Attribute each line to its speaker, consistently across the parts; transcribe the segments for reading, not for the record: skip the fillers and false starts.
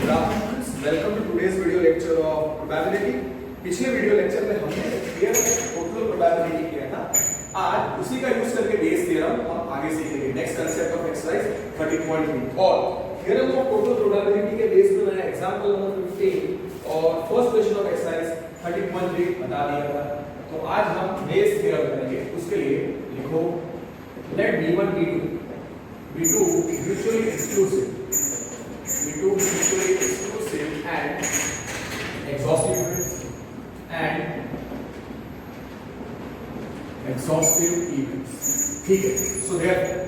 Speaker 1: Welcome to today's video lecture of probability. पिछले video lecture में हमने थियरम ऑफ टोटल प्रोबेबिलिटी किया था। आज उसी का यूज करके बेस थ्योरम हम आगे सीखेंगे। नेक्स्ट कांसेप्ट ऑफ एक्सरसाइज 13.3 और थियरम ऑफ टोटल प्रोबेबिलिटी के बेस पे मैंने एग्जांपल नंबर 15 और फर्स्ट क्वेश्चन ऑफ एक्सरसाइज 13.3 बता दिया था। तो आज हम बेस थ्योरम करेंगे। उसके लिए लिखो late b1 b2 mutually exclusive B2 mutually exclusive and exhaustive events। ठीक है, so therefore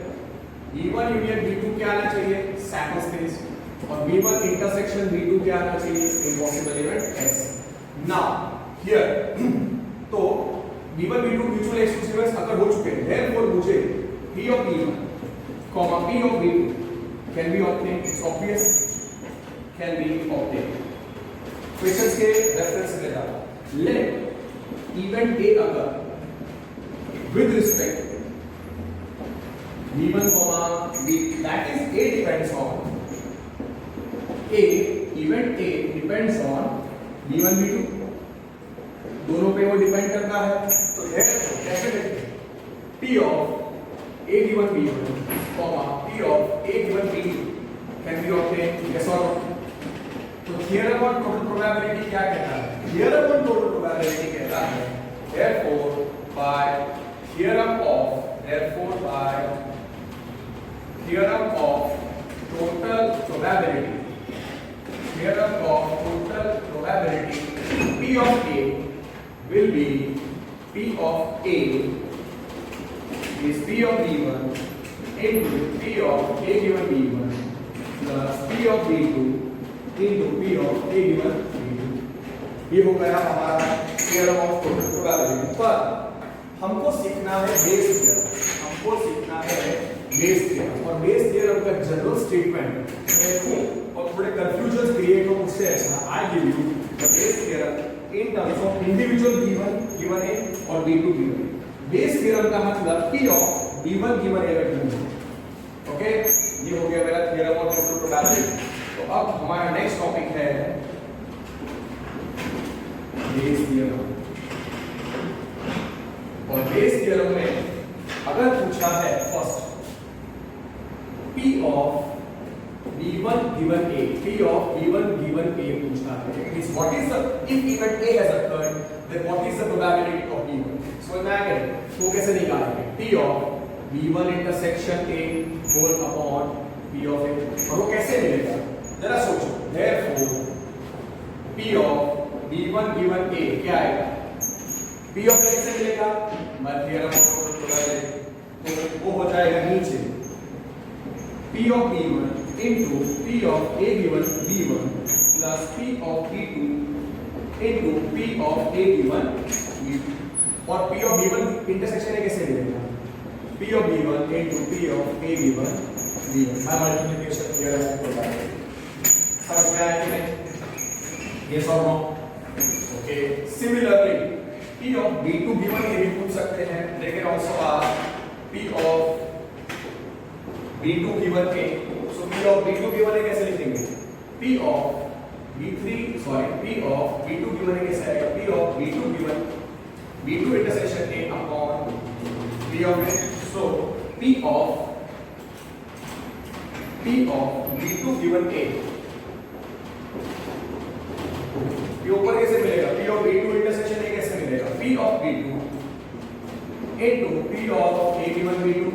Speaker 1: B1 union B2 क्या आना चाहिए? Sample space. और B1 इंटरसेक्शन B2 क्या आना चाहिए? Impossible event S। Now here तो B1 B2 mutual exclusive events अगर हो चुके हैं, therefore मुझे P of B1, P of B2 can be obtained. It's obvious, can be obtained. Questions के reference से लेता हूँ। Let event A occur with respect B1, B. That is A depends on A. Event A depends on B1, B2. दोनों पे वो depend करता है। तो definitely P of A given B1, P of A given B2 can be obtained, yes or no? तो theorem on total probability क्या कहता है? Theorem on total probability कहता है therefore by theorem of total probability P of A will be P of A is P of B1 into P of A given B1 plus P of B2 into P of A given B2। ये हो गया हमारा theorem of total probability। पर हमको सीखना है Bayes theorem और Bayes theorem का जनरल स्टेटमेंट देखो और थोड़े कंफ्यूजन क्रिएट हो उससे ऐसा I give you the Bayes theorem in terms of individual given A और B2 given A। Bayes theorem का मतलब P of B1 given A given. Okay, ये हो गया मेरा थ्योरम ऑफ टोटल प्रोबेबिलिटी। तो अब हमारा नेक्स्ट टॉपिक है बेस थ्योरम। और बेस थ्योरम में अगर पूछा है first P of B1 given A, P of B1 given A पूछा है, means what is the if event A has occurred then what is the probability of B1? So imagine तो कैसे निकालेंगे? P of B1 intersection A whole upon P of A। और वो कैसे मिलेगा? जरा सोचो। Therefore P of B1 given A क्या आएगा? P of A कैसे मिलेगा? Theorem of total probability. तो वो हो जाएगा नीचे P of B1 into P of A given B1 plus P of B2 into P of A given B2। और P of B1 intersection A कैसे मिलेगा? P of B1 into P of A given B1 by multiplication theorem of probability. समझ में आया कि नहीं? Yes और no? Okay, similarly P of B2 given A भी पूछ सकते हैं। लेकिन also P of B2 given A, so P of B2 given A कैसे लिखेंगे? P of B2 given A कैसे आएगा? P of B2 given B2 intersection A upon P of A। So P of B2 given A ये ऊपर कैसे मिलेगा? P of B2 intersection A कैसे मिलेगा? P of B2 into P of A given B2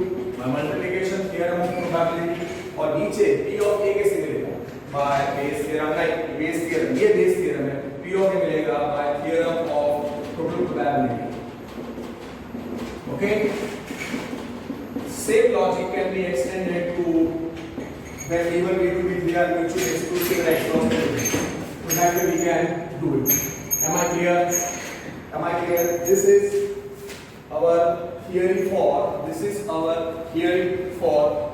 Speaker 1: multiplication theorem of probability. और नीचे P of A कैसे मिलेगा? By Bayes theorem. नहीं, बेस थ्योरम, ये बेस थ्योरम है। P of A मिलेगा by theorem of total probability. Okay, same logic can be extended to when B1 B2 B3 are mutually exclusive and exhaustive। So that way we can do it। Am I clear? This is our theory for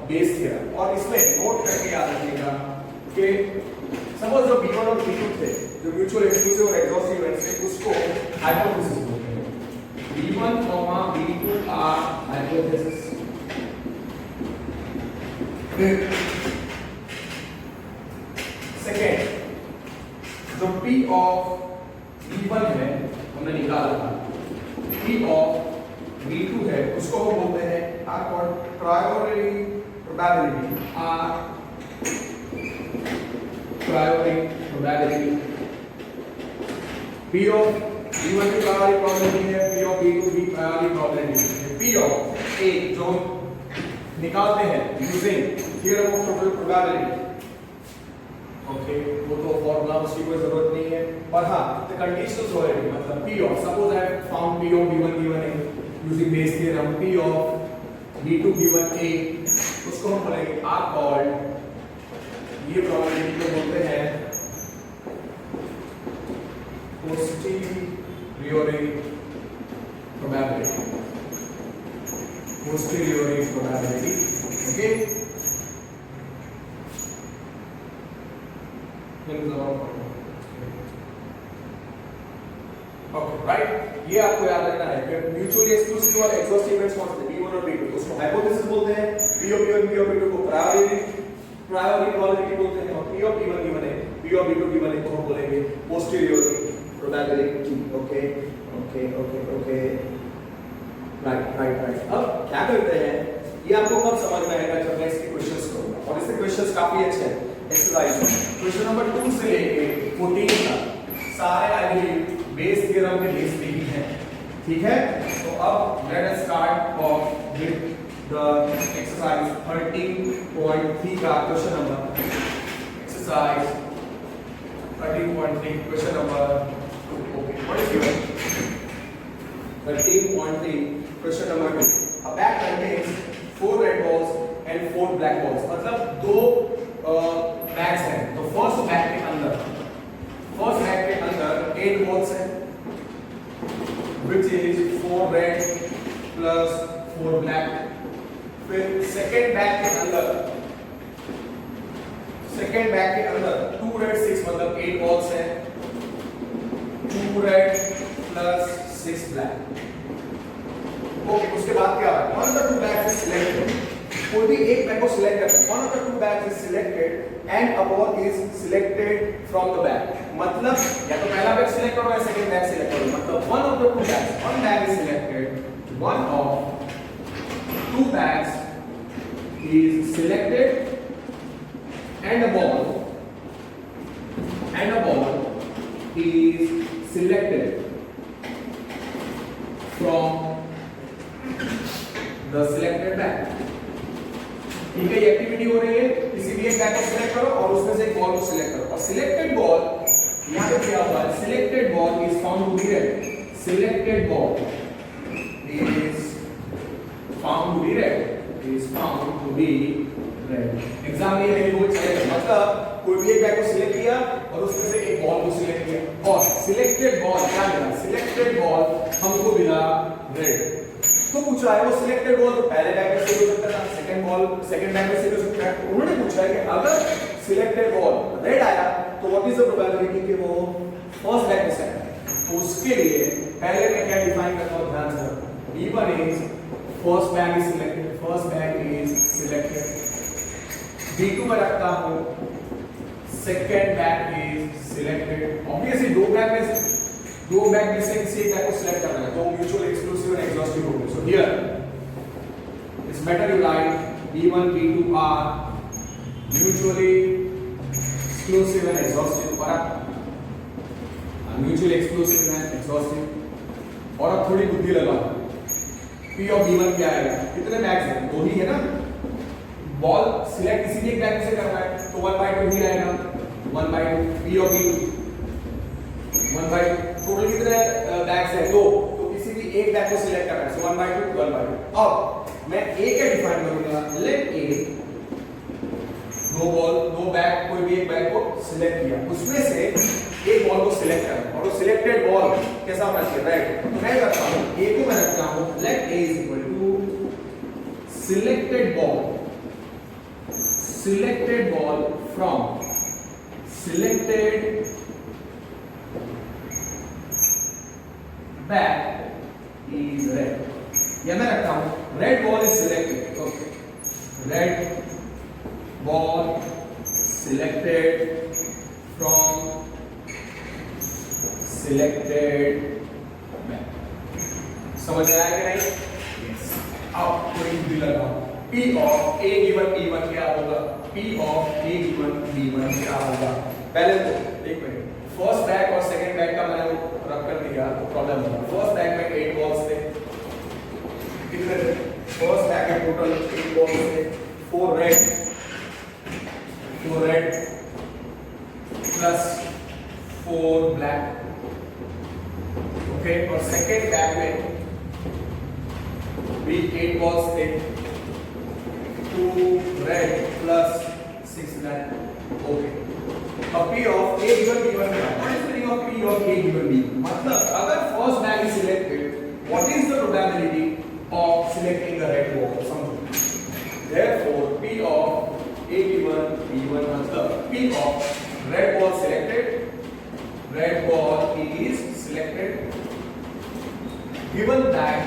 Speaker 1: base theorem। और इसमें note करके याद रखिएगा कि suppose जो B1 और B2 थे जो म्यूचुअल एक्सक्लूसिव और एग्जॉस्टिव इवेंट्स थे उसको हाइपोथेसिस बोलते हैं। B1, B2 are hypothesis. Second P of V1 है, हमने निकाला था, P of V2 है, उसको हम बोलते हैं R called priori probability, R priori probability. P of V1 की priori probability है, P of V2 की priori probability है. P of A जो निकालते हैं using theorem of total probability. Okay, वो तो फॉर्मूला उसकी कोई जरूरत नहीं है, पर हाँ द कंडीशनल प्रोबेबिलिटी मतलब P of suppose I have found P of V1 given A using Bayes theorem, P of V2 given A, उसको हम बोलेंगे R called, ये प्रोबेबिलिटी को बोलते हैं posteriori probability, posteriori probability. Okay, okay right, ये आपको याद रखना है कि म्यूचुअली एक्सक्लूसिव और एग्जॉस्टिव इवेंट्स कौन से V1 और V2, उसको हाइपोथेसिस बोलते हैं, P of V1 P of V2 को प्रायोरी प्रोबेबिलिटी बोलते हैं, और P of V1 given है, P of V2 given है, तो हम बोलेंगे posterior probability. Okay okay okay okay right right right. अब क्या करते हैं, ये आपको कब समझ में आएगा जब मैं इसके क्वेश्चंस करूंगा, और इसके क्वेश्चंस काफी अच्छे हैं. एक्सरसाइज क्वेश्चन नंबर 2 से लेके 14 तक सारे आई बिलीव बेस थ्योरम के बेस पे ही हैं, ठीक है. तो अब let us start of with the exercise 13.3 का question number, exercise 13.3 question number 2. Okay, what is given 13.3 question number 2. A bag contains 4 red balls and 4 black balls, मतलब दो बैग्स हैं. तो फर्स्ट बैग के अंदर 8 balls हैं, which is 4 red plus 4 black. फिर second bag के अंदर 2 red 6 मतलब 8 balls हैं, 2 red plus 6 black. ओके, उसके बाद क्या है, one of the 2 bags is selected. कोई भी एक बैग को सिलेक्ट करें, one of the 2 bags is selected and a ball is selected from the bag. मतलब या तो पहला बैग सिलेक्ट करो या सेकंड बैग सिलेक्ट करो, मतलब one of the 2 bags, one bag is selected, one of 2 bags is selected and a ball is selected from the selected bag. ठीक है, ये एक्टिविटी हो रही है, किसी भी एक बैग को सिलेक्ट करो और उसमें से एक बॉल को सिलेक्ट करो, और सिलेक्टेड बॉल यहाँ पे क्या हुआ है, selected ball is found to be red, selected ball is found to be red. Exam में ये बोल चलेगा, मतलब कोई भी एक बैग को सिलेक्ट किया और उसमें से एक बॉल को सिलेक्ट किया, और सिलेक्टेड बॉल क्या मिला, सिलेक्टेड बॉल हमको मिला रेड. तो पूछ रहा है वो सिलेक्टेड बॉल तो पहले बैग में से हो सकता था, सेकंड बैग में से हो सकता है. उन्होंने पूछा है कि अगर सिलेक्टेड बॉल रेड आया तो व्हाट इज द प्रोबेबिलिटी कि वो फर्स्ट बैग में से आए. तो उसके लिए पहले मैं क्या डिफाइन करता हूं, ध्यान से रखो. V1 is first bag is selected, V2 में रखता हूं second bag is selected. Obviously दो बैग में से किसी एक बैग को सिलेक्ट करना है, तो म्यूचुअल एक्सक्लूसिव एंड एग्जॉस्टिव होंगे. So here it's better you write V1 V2 are mutually exclusive and exhaustive, और म्यूचुअली एक्सक्लूसिव एंड एग्जॉस्टिव. और अब थोड़ी बुद्धि लगाओ, P of V1 क्या आएगा, कितने बैग्स हैं, 2 ही है ना. बॉल सिलेक्ट किसी भी एक बैग से करना है तो 1/2 ही आएगा, 1/2 P of V2 1/2. टोटल कितने बैग्स हैं, 2, तो किसी भी एक बैग को सिलेक्ट करना है, सो 1/2. अब मैं A का डिफाइन करूंगा, लेट A दो बैग, कोई भी एक बैग को सिलेक्ट किया, उसमें से एक बॉल को सिलेक्ट करना, और वो सिलेक्टेड बॉल कैसा होना चाहिए, राइट. तो मैं करता हूं A को मैं रखता हूं let A is equal to selected ball from selected bag is red. या मैं रखता हूं red ball is selected. Okay. Red ball selected from selected bank. समझ आया कि नहीं? यस। अब कोई भी लगाओ, P of A given B1 क्या होगा? P of A given B1 क्या होगा? पहले तो एक मिनट, फर्स्ट बैग और सेकंड बैग का मैंने रख कर दिया तो प्रॉब्लम होगा। फर्स्ट बैग में 8 बॉल्स थे, कितने थे? फर्स्ट बैग में टोटल 8 बॉल्स थे, 4 रेड प्लस 4 ब्लैक, ओके। और सेकंड बैग में भी 8 बॉल्स थे, 2 रेड प्लस 6 ब्लैक, ओके। अब P of A given B1 क्या है? What is the meaning of P of A given B1? मतलब अगर first bag is selected, what is the probability of selecting the red ball? समझो। Therefore, P of A given B1 मतलब P of red ball selected, red ball is selected, given that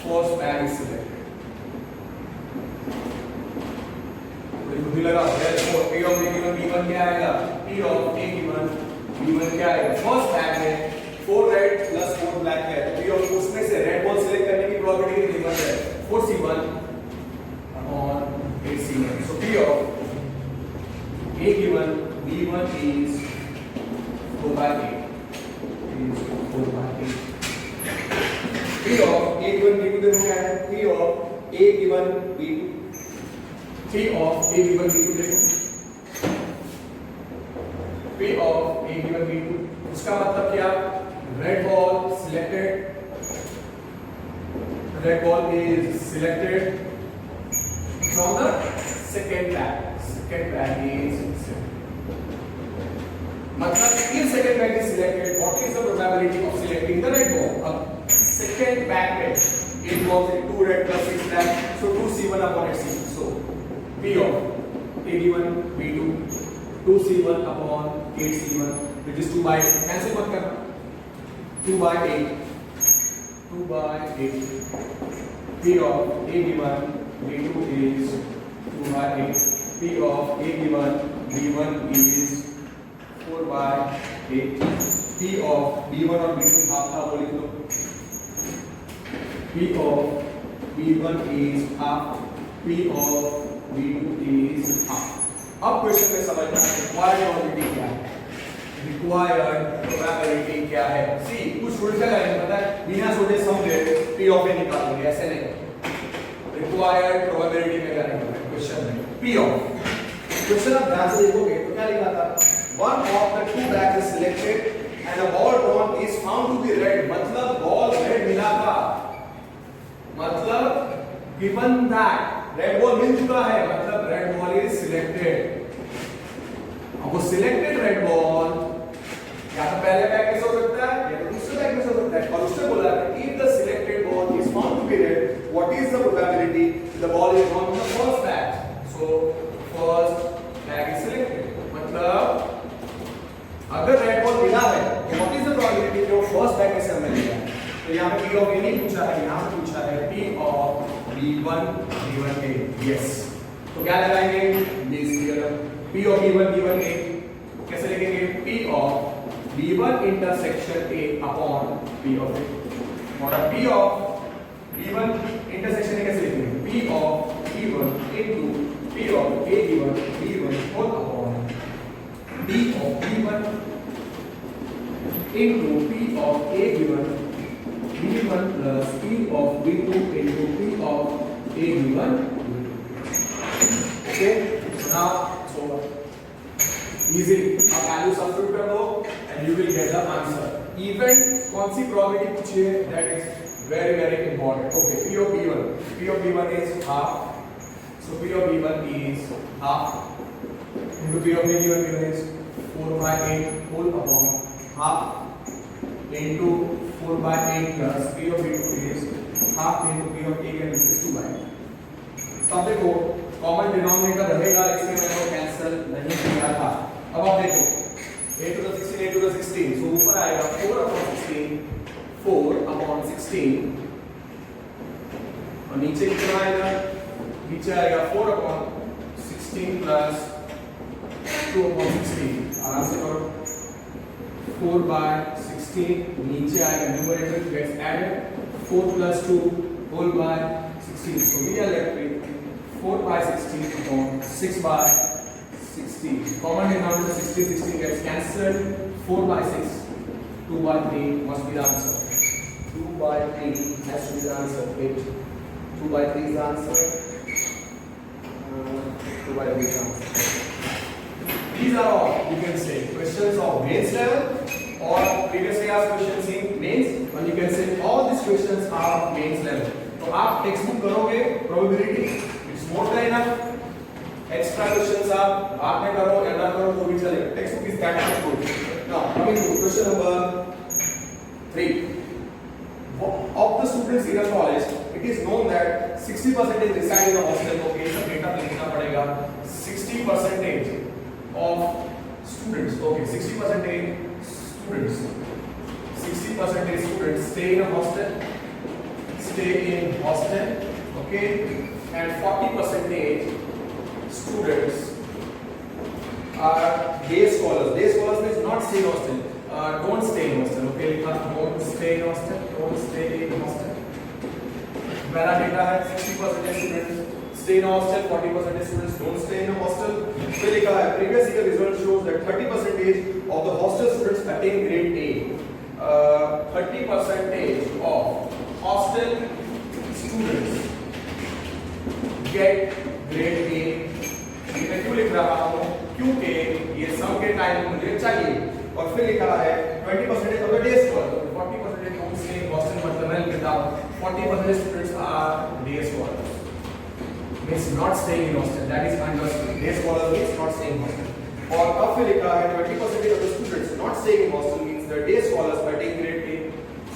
Speaker 1: first bag is selected. बुद्धि लगा। Therefore, P of A given B1 क्या आएगा? P of A given B1 क्या आएगा? First bag में 4 red plus 4 black है, तो P of उसमें से रेड बॉल सिलेक्ट करने की प्रोबेबिलिटी कितनी है? 4C1 upon 8C1. So P of A given B1 is 4/8. Is 4/8. P of A given B2 देखो क्या है? P of A given B2, P of A given B2 देखो, P of A given B2, उसका मतलब क्या? Red ball selected, red ball is selected from the second bag, second bag is मतलब if second bag is selected, what is the probability of selecting the red ball? अब second bag में 8 balls, 2 red plus 6 black, so 2C1 upon 8C1. So P of A given B2 2C1 upon 8C1, which is 2/8. Cancel मत करना, 2/8, 2/8. P of A given B2 is 2/8. P of A given B1 is 4/8. P of B1 और B2 half था, वो लिख लो। P of B1 is half, P of B2 is half. अब question में समझना required probability क्या है? रिक्वायर्ड प्रोबेबिलिटी क्या है? सी कुछ उल्टा करेंगे, पता है, बिना सोचे समझे P of A निकालेंगे, ऐसे नहीं। रिक्वायर्ड प्रोबेबिलिटी में करेंगे क्वेश्चन में P of, क्वेश्चन आप ध्यान से देखोगे तो क्या लिखा था? One of the two bags is selected and the ball drawn is found to be red. मतलब ball red मिला था, मतलब given that red ball मिल चुका है, मतलब red ball is selected. अब वो selected red ball या तो पहले बैग में से हो सकता है या तो दूसरे बैग में से हो सकता है, और उसने बोला कि if the selected ball is found to be red, what is the probability the ball is drawn from the first bag? So first bag is selected, मतलब अगर रेड बॉल मिला है तो व्हाट इज द प्रोबेबिलिटी कि वो first bag में से हमें मिला है? तो यहाँ पे P of A नहीं पूछा है, यहाँ पे पूछा है P of B1 given A. Yes, तो क्या लगाएंगे? This theorem P of B1 given A कैसे लिखेंगे? P of B1 intersection A upon P of A, और P of B1 intersection A कैसे लिखेंगे? P of B1 into P of A given B1 whole upon B of B1 into P of A given B1 plus P of B2 into P of A given B2. Okay, so now it's over. Easy. अब value substitute कर दो and you will get the answer. Even कौन सी probability पूछी है? That is very very important. Okay, P of B1. P of B1 is half. So P of B1 is half into P of A given is 4/8 whole upon half into 4/8 plus P of B2 is half into P of A given is 2/8. तो अब देखो common denominator रहेगा, इसमें मैंने वो cancel नहीं किया था। अब आप देखो 8 to the 16, 8 to the 16, so ऊपर आएगा 4 upon 16, 4 upon 16, और नीचे कितना आएगा? नीचे आएगा 4 upon 16 plus 2 upon 16. आराम से करो, 4/16 16 नीचे आएगा, numerator gets added 4 plus 2 whole by 16. So we are left with 4 by 16 upon 6 by 16. Common denominator 16, 16 gets cancelled. 4 by 6, 2 by 3 must be the answer. 2 by 3 has to be the answer. Wait, 2 by 3 is the answer. 2 by 3 is the answer. These are all, you can say, questions of mains level or previously asked questions in mains, and you can say all these questions are mains level. तो आप text book करोगे probability, it's more than enough. Extra questions आप बाद में करो या ना करो तो भी चलेगा. Text book is that much good. Now coming to question number 3. Of the students in a college, it is known that 60% reside in a hostel. Okay, सब डेटा लिखना पड़ेगा. 60% of students, okay, 60% students stay in a hostel, okay, and 40% students are day scholars. Day scholars means not stay in hostel, don't stay in hostel, okay, don't stay in hostel. मेरा data है 60% students stay in a hostel, 40% students don't stay in a hostel. फिर लिखा है previous year result shows that 30% of the hostel students attain grade A. 30% of hostel students get grade A. ये मैं क्यों लिख रहा हूँ? क्योंकि ये सम के टाइम मुझे चाहिए. और फिर लिखा है 20% of the day scholars, 40% don't stay in hostel. मतलब मैं लिखता हूँ 40% students are day scholars. Means not staying in hostel. That is understood. Day scholars means not staying in hostel. और अब फिर लिखा है 20% of the students not staying in hostel means the day scholars attain grade A.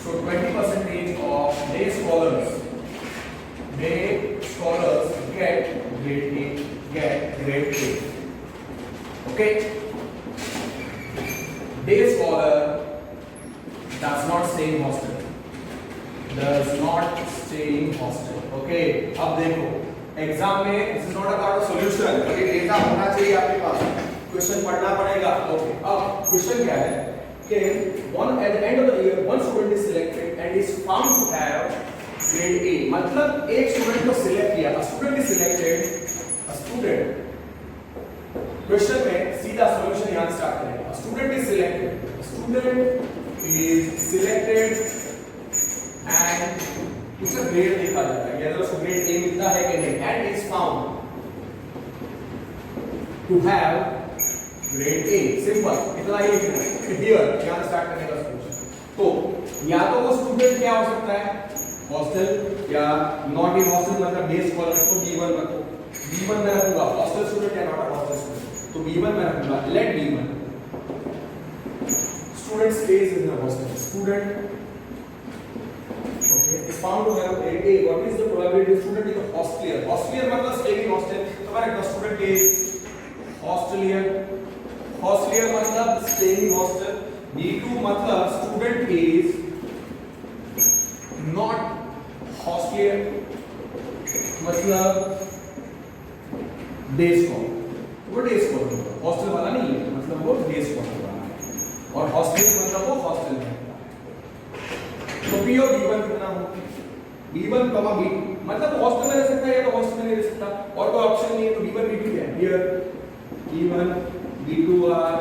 Speaker 1: So 20% of day scholars get grade A. Okay. Day scholar does not stay in hostel. Okay. अब देखो exam में this is not a part of solution. अभी data होना चाहिए आपके पास, question पढ़ना पड़ेगा. Okay, अब क्वेश्चन क्या है कि one at the end of the year one student is selected and is found to have grade A. मतलब एक स्टूडेंट को सिलेक्ट किया, a student is selected, a student, question में सीधा सॉल्यूशन यहां स्टार्ट करेंगे. A student is selected and उसका grade देखा जाता है, यानी उसको ग्रेड ए मिलता है कि नहीं, and is found to have grade A. Simple, इतना ही लिखना है. हियर यहां स्टार्ट करने का सॉल्यूशन. तो या तो वो स्टूडेंट क्या हो सकता है, हॉस्टल या नॉट इन हॉस्टल, मतलब डे स्कॉलर. तो B1 रखो, B1 में रखूंगा हॉस्टल स्टूडेंट या नॉट हॉस्टल स्टूडेंट. तो B1 में रखूंगा. Let B1 student stays in the hostel. Student is found to have grade A. What is the probability of student is a hostelier? Hostelier मतलब staying in hostel. तो correct, the student is hostelier. Hostelier मतलब staying in hostel. B2 मतलब student is not hostelier, मतलब day scholar. वो day scholar होगा, hostel वाला नहीं है, मतलब वो day scholar होगा. और hostelier मतलब वो hostel में. तो P और B1 कितना होगा? B1, B2 मतलब हॉस्टल में रह सकता है या तो हॉस्टल में नहीं रह सकता, और कोई ऑप्शन नहीं है. तो B1 B2 क्या है? Here B1 B2 are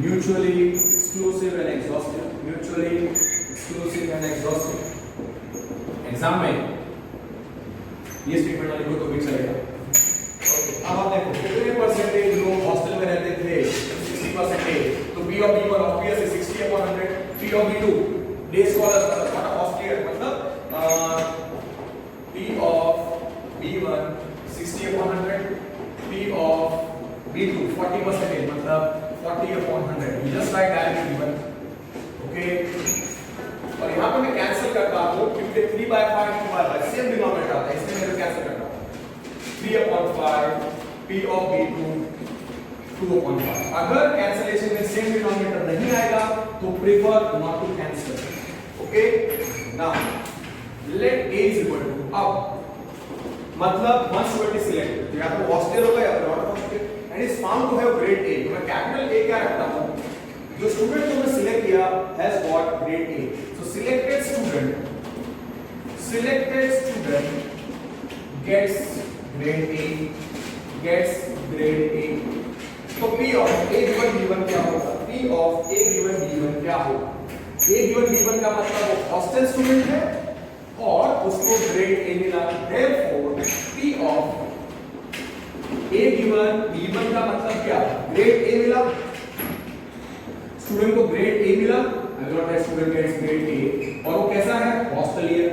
Speaker 1: mutually exclusive and exhaustive. Exam में ये स्टेटमेंट वाले को तो भी चलेगा. अब आप देखो कितने परसेंटेज लोग हॉस्टल में रहते थे? 60%. तो P of B1 obviously 60/100. P of B2 day scholar मतलब हॉस्टलियर, मतलब P of B1 60/100, P of B2 40%, मतलब 40/100. You just write directly B1. Okay. और यहाँ पे मैं कैंसिल करता हूँ क्योंकि 3/5 2/5 सेम डिनोमिनेटर आता है, इसलिए मैं कैंसिल करता हूँ. 3/5 P of B2 2/5. अगर कैंसिलेशन में सेम डिनोमिनेटर नहीं आएगा तो prefer not to cancel. Okay, now let A is equal to, अब मतलब one student is selected, तो या तो हॉस्टल होगा या तो not hostel, and is found to have grade A. तो मैं कैपिटल A क्या रखता हूँ? जो स्टूडेंट को मैं सिलेक्ट किया area has got grade A. So selected student gets grade A, तो P of A given B1 क्या होगा? P of A given B1 क्या होगा? A given B1 का मतलब वो हॉस्टल स्टूडेंट है और उसको ग्रेड A मिला, therefore P of A given B1 का मतलब क्या? ग्रेड A मिला, स्टूडेंट को ग्रेड A मिला, अगर that student gets grade A और वो कैसा है? हॉस्टलियर।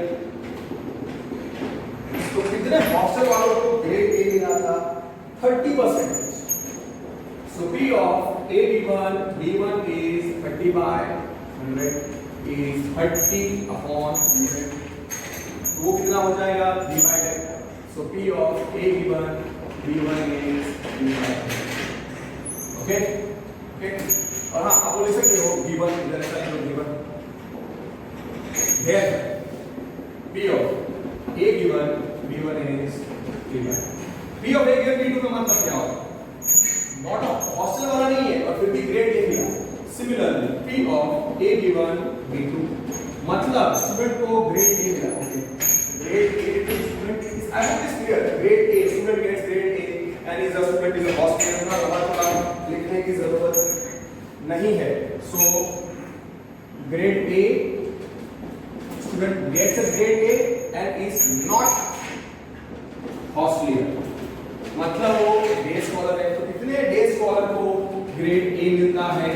Speaker 1: तो कितने हॉस्टल वालों को ग्रेड A मिला था? 30%। So P of A B1 is 30 by 100 is 30 upon 100. तो वो कितना हो जाएगा? B by 10. So P of A B1 is B by 10. Okay? Okay? और हाँ आप बोल सकते हो B1 इधर ऐसा है B1. Here P of A B1 is B by 10. P of A B2 का मतलब क्या होगा? नॉट हॉस्टल वाला नहीं है और फिर भी ग्रेड ए मिला। Similarly P of A B1 B2 मतलब स्टूडेंट को ग्रेड ए मिला। Okay, grade A to student is I hope this clear. Grade A student gets grade A and is a student is a hostel का थोड़ा लिखने की जरूरत नहीं है। So grade A student gets a grade A and is not hosteller, मतलब वो day scholar है। तो कितने डे स्कॉलर को ग्रेड ए मिलता है?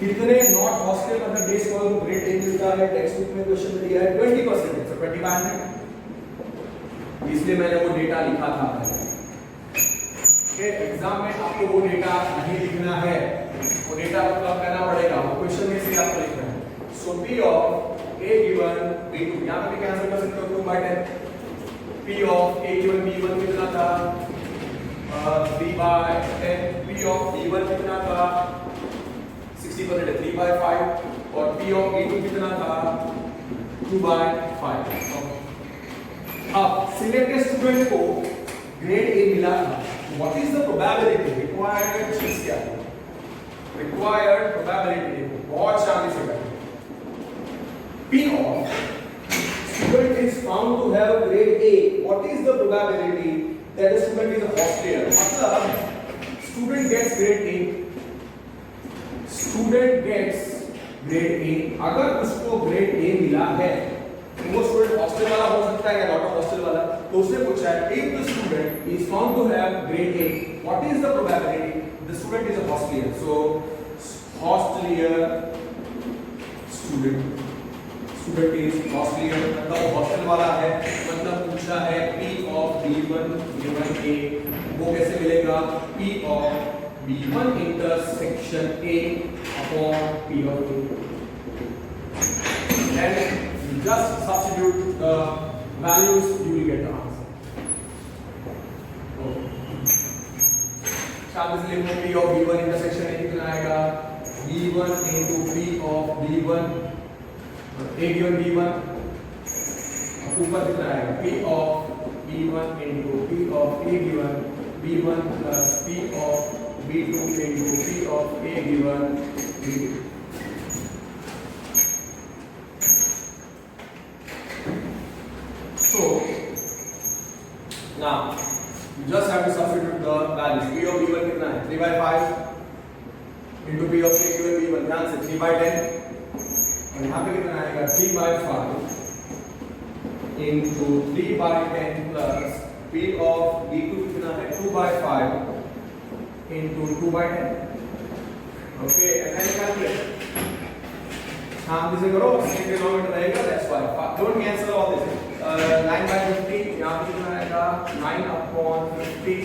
Speaker 1: कितने नॉट हॉस्टल मतलब डे स्कॉलर को ग्रेड ए मिलता है? टेक्स्ट बुक में क्वेश्चन में दिया है 20%, तो 2500। इसलिए मैंने वो डेटा लिखा था। एग्जाम में आपको वो डेटा नहीं लिखना है, वो डेटा मतलब करना पड़ेगा, वो क्वेश्चन में से आपको लिखना है। सो P of A given B2 यहां पे भी कैंसिल कर सकते हो 2/10। P of A given B1 कितना था? 3/10। P of B1 कितना था? 60% है 3/5 और P of B2 कितना था? 2/5। अब सिलेक्टेड स्टूडेंट को ग्रेड ए मिला था। What is the probability? Required चीज क्या है? रिक्वायर्ड प्रोबेबिलिटी बहुत शांति से करें। P of student is found to have grade A. What is the probability that the student is a hostlier? मतलब student gets grade A. Student gets grade A. अगर उसको grade A मिला है, तो वो student hostel वाला हो सकता है या not hostel वाला। तो उसने पूछा है if the student is found to have grade A, what is the probability the student is a hostlier? So hostlier student is hostlier मतलब हॉस्टल वाला है, मतलब पूछा है P of B1 given A, वो कैसे मिलेगा? P of B1 intersection A upon P of A, and you just substitute the values, you will get the answer. शांति से लिखो P of B1 intersection A कितना आएगा? B1 into P of B1 A given B1 ऊपर कितना आएगा? P of B1 into P of A given B1 plus P of B2 into P of A given B2. So now you just have to substitute the values. P of B1 कितना है? 3/5 into P of A given B1 ध्यान से 3/10 और यहाँ पे कितना आएगा? 3/5 into 3/10 plus P of B2 कितना है? 2/5 into 2/10. Okay, and then calculate. शांति से करो, सेम डिनोमिनेटर रहेगा, that's why. Don't cancel all this. 9/50 यहाँ पे कितना आएगा? 9/50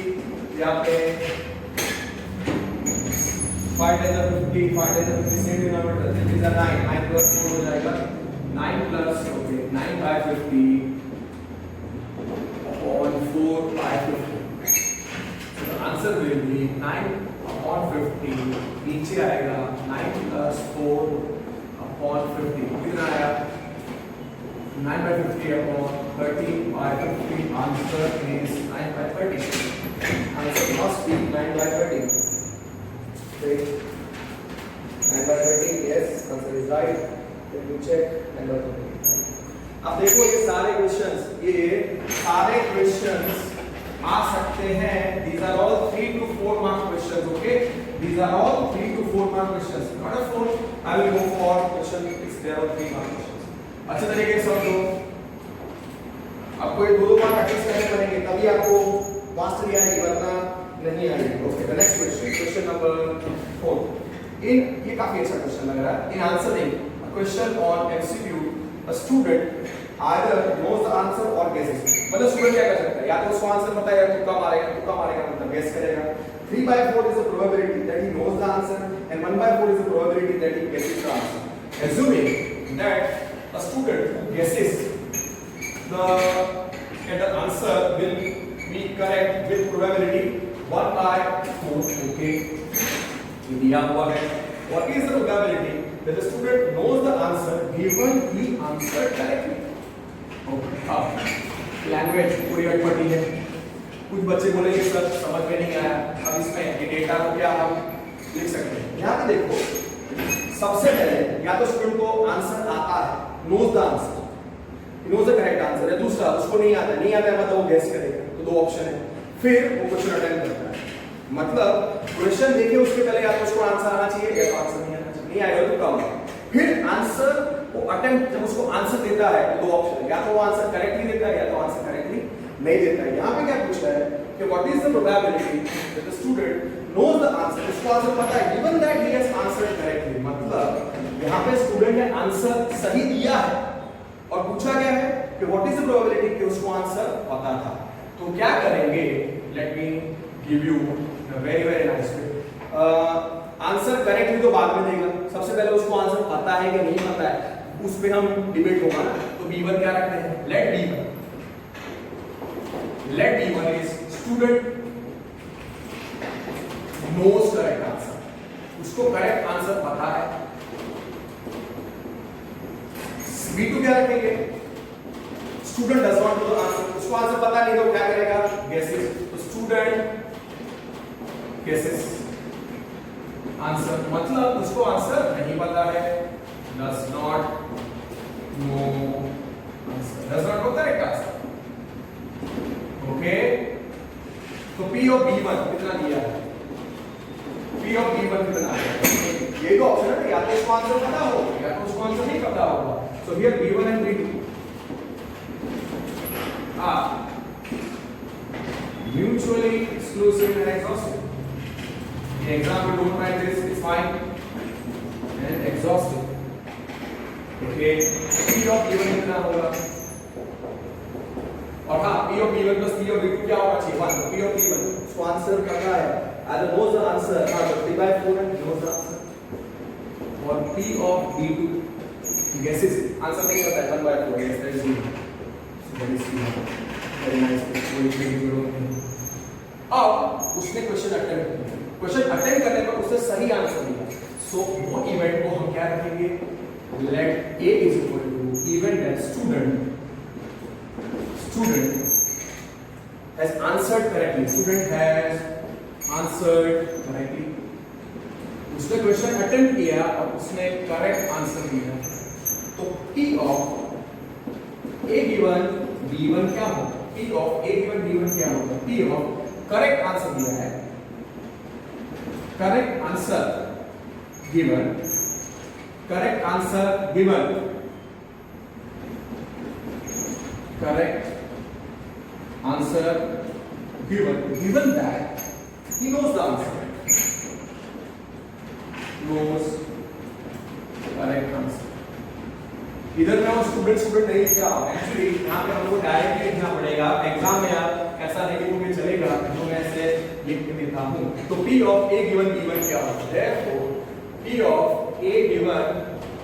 Speaker 1: यहाँ पे 5 10 50 same denominator, this is a 9 plus 4 हो जाएगा 9 plus okay 9/50 upon 4/50. So the answer will be 9/50 नीचे आएगा 9 plus 4 upon 50 कितना आया? 9/50 upon 30/50. Answer is 9/30. Answer must be 9/30. Okay. 9/30, yes. Is right, then you check number 2. अब देखो ये सारे क्वेश्चंस आ सकते हैं. These are all 3 to 4 mark questions. Okay, these are all 3 to 4 mark questions. Not a 4. I will go for question 6. There are 3 mark questions. अच्छे तरीके से समझो. आपको ये दो बार प्रैक्टिस करने पड़ेंगे तभी आपको मास्टरी आएगी, वरना नहीं आएगी. Okay, the next question number 4. ये काफी अच्छा क्वेश्चन लग रहा है. In answering a question on MCQ a student either knows the answer or guesses. मतलब स्टूडेंट क्या कर सकता है, या तो उसको आंसर पता है या तुक्का मारेगा मतलब गेस करेगा. 3/4 is the probability that he knows the answer and 1/4 is the probability that he guesses the answer. Assuming that a student guesses the answer will be correct with probability 1/4. Okay, ये दिया हुआ है. What is the probability that the student knows the answer given he answered correctly? अब language पूरी अटपटी है. कुछ बच्चे बोलेंगे सर समझ में नहीं आया. अब इसमें ये डेटा को क्या हम लिख सकते हैं. यहाँ पे देखो, सबसे पहले या तो स्टूडेंट को आंसर आता है, knows the answer, knows the correct answer, या दूसरा उसको नहीं आता है मतलब वो गेस करेगा. तो दो ऑप्शन है. फिर वो क्वेश्चन अटेम्प्ट करता है. मतलब क्वेश्चन देखे उसके पहले या तो उसको आंसर आना चाहिए या तो आंसर नहीं आना चाहिए. नहीं आएगा तो कम. फिर आंसर वो अटेम्प्ट, जब उसको आंसर देता है तो दो ऑप्शन है, या तो वो आंसर करेक्टली देता है या तो आंसर करेक्टली नहीं देता है. यहाँ पे क्या पूछा है कि what is the probability that the student knows the answer. उसको आंसर पता है given that he has answered correctly. मतलब यहाँ पे स्टूडेंट ने आंसर सही दिया है और पूछा गया है कि व्हाट इज द प्रोबेबिलिटी कि उसको आंसर पता था. तो क्या करेंगे, let me give you very very nice way. Answer correctly तो बाद में देगा. सबसे पहले उसको आंसर पता है कि नहीं पता है, उस पे हम डिबेट होगा ना. तो B1 क्या रखते हैं, let B1 is student knows correct answer. उसको करेक्ट आंसर पता है. B2 क्या रखेंगे, student does not know the answer. उसको आंसर पता नहीं तो क्या करेगा, गेसेस. तो स्टूडेंट गेसेस आंसर, मतलब उसको आंसर नहीं पता है, does not know answer, does not know correct answer. Okay, तो P of B1 कितना दिया है, P of B1 कितना है. ये दो ऑप्शन है, या तो उसको आंसर पता हो या तो उसको आंसर नहीं पता होगा. So here B1 and B2 are mutually exclusive and exhaustive. The example don't write this, it's fine and exhaustive. Okay, P of B1 कितना होगा, और हाँ P of B1 plus P of B2 क्या होना चाहिए, 1. P of B1 उसको answer करना है, either knows the answer, हाँ तो 3/4 and knows the answer. और P of B2 guesses, answer नहीं पता है, 1/4 yes that is good. Very nice. अब उसने क्वेश्चन अटेम्प्ट किया. क्वेश्चन अटेम्प्ट करने पर उसने सही आंसर दिया. सो वो इवेंट को हम क्या रखेंगे, let A is equal to event that student has answered correctly. Student has answered correctly. उसने क्वेश्चन अटेम्प्ट किया और उसने करेक्ट आंसर दिया. तो P of A given B1 क्या होगा, P of A given B1 क्या होगा, P ऑफ करेक्ट आंसर दिया है, correct answer given, correct answer given, correct answer given that he knows the answer, knows correct answer. इधर में वो student नहीं क्या, एक्चुअली यहाँ पे हमको डायरेक्टली लिखना पड़ेगा. एग्जाम में आप ऐसा नहीं लिखोगे चलेगा, जो मैं ऐसे लिख के देता हूँ. तो P of A given B1 क्या होगा, therefore P of A given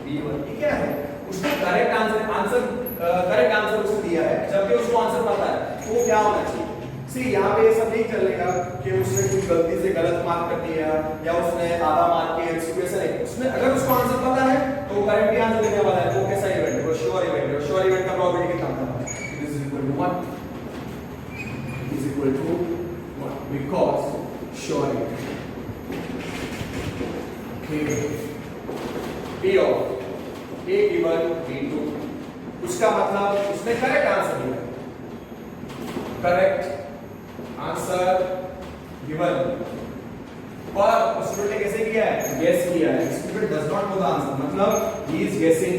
Speaker 1: B1 क्या है, उसको करेक्ट आंसर उसने दिया है, जबकि उसको आंसर पता है. तो क्या होना चाहिए, सी यहाँ पे ये सब नहीं चलेगा कि उसने कुछ गलती से गलत मार्क कर दिया या उसने आधा मार्क के एक्सप्रेशन है. उसने अगर उसको आंसर पता है तो करेक्टली आंसर देने वाला है. तो कैसा इवेंट है, वो श्योर इवेंट है. श्योर इवेंट का प्रोबेबिलिटी कितना होता है, it is equal to 1, it is equal to 1 because sure event. Okay, P of A given B2, उसका मतलब उसने करेक्ट आंसर दिया, करेक्ट आंसर गिवन, पर स्टूडेंट ने कैसे किया है, गेस किया है, student does not know the answer, मतलब he is guessing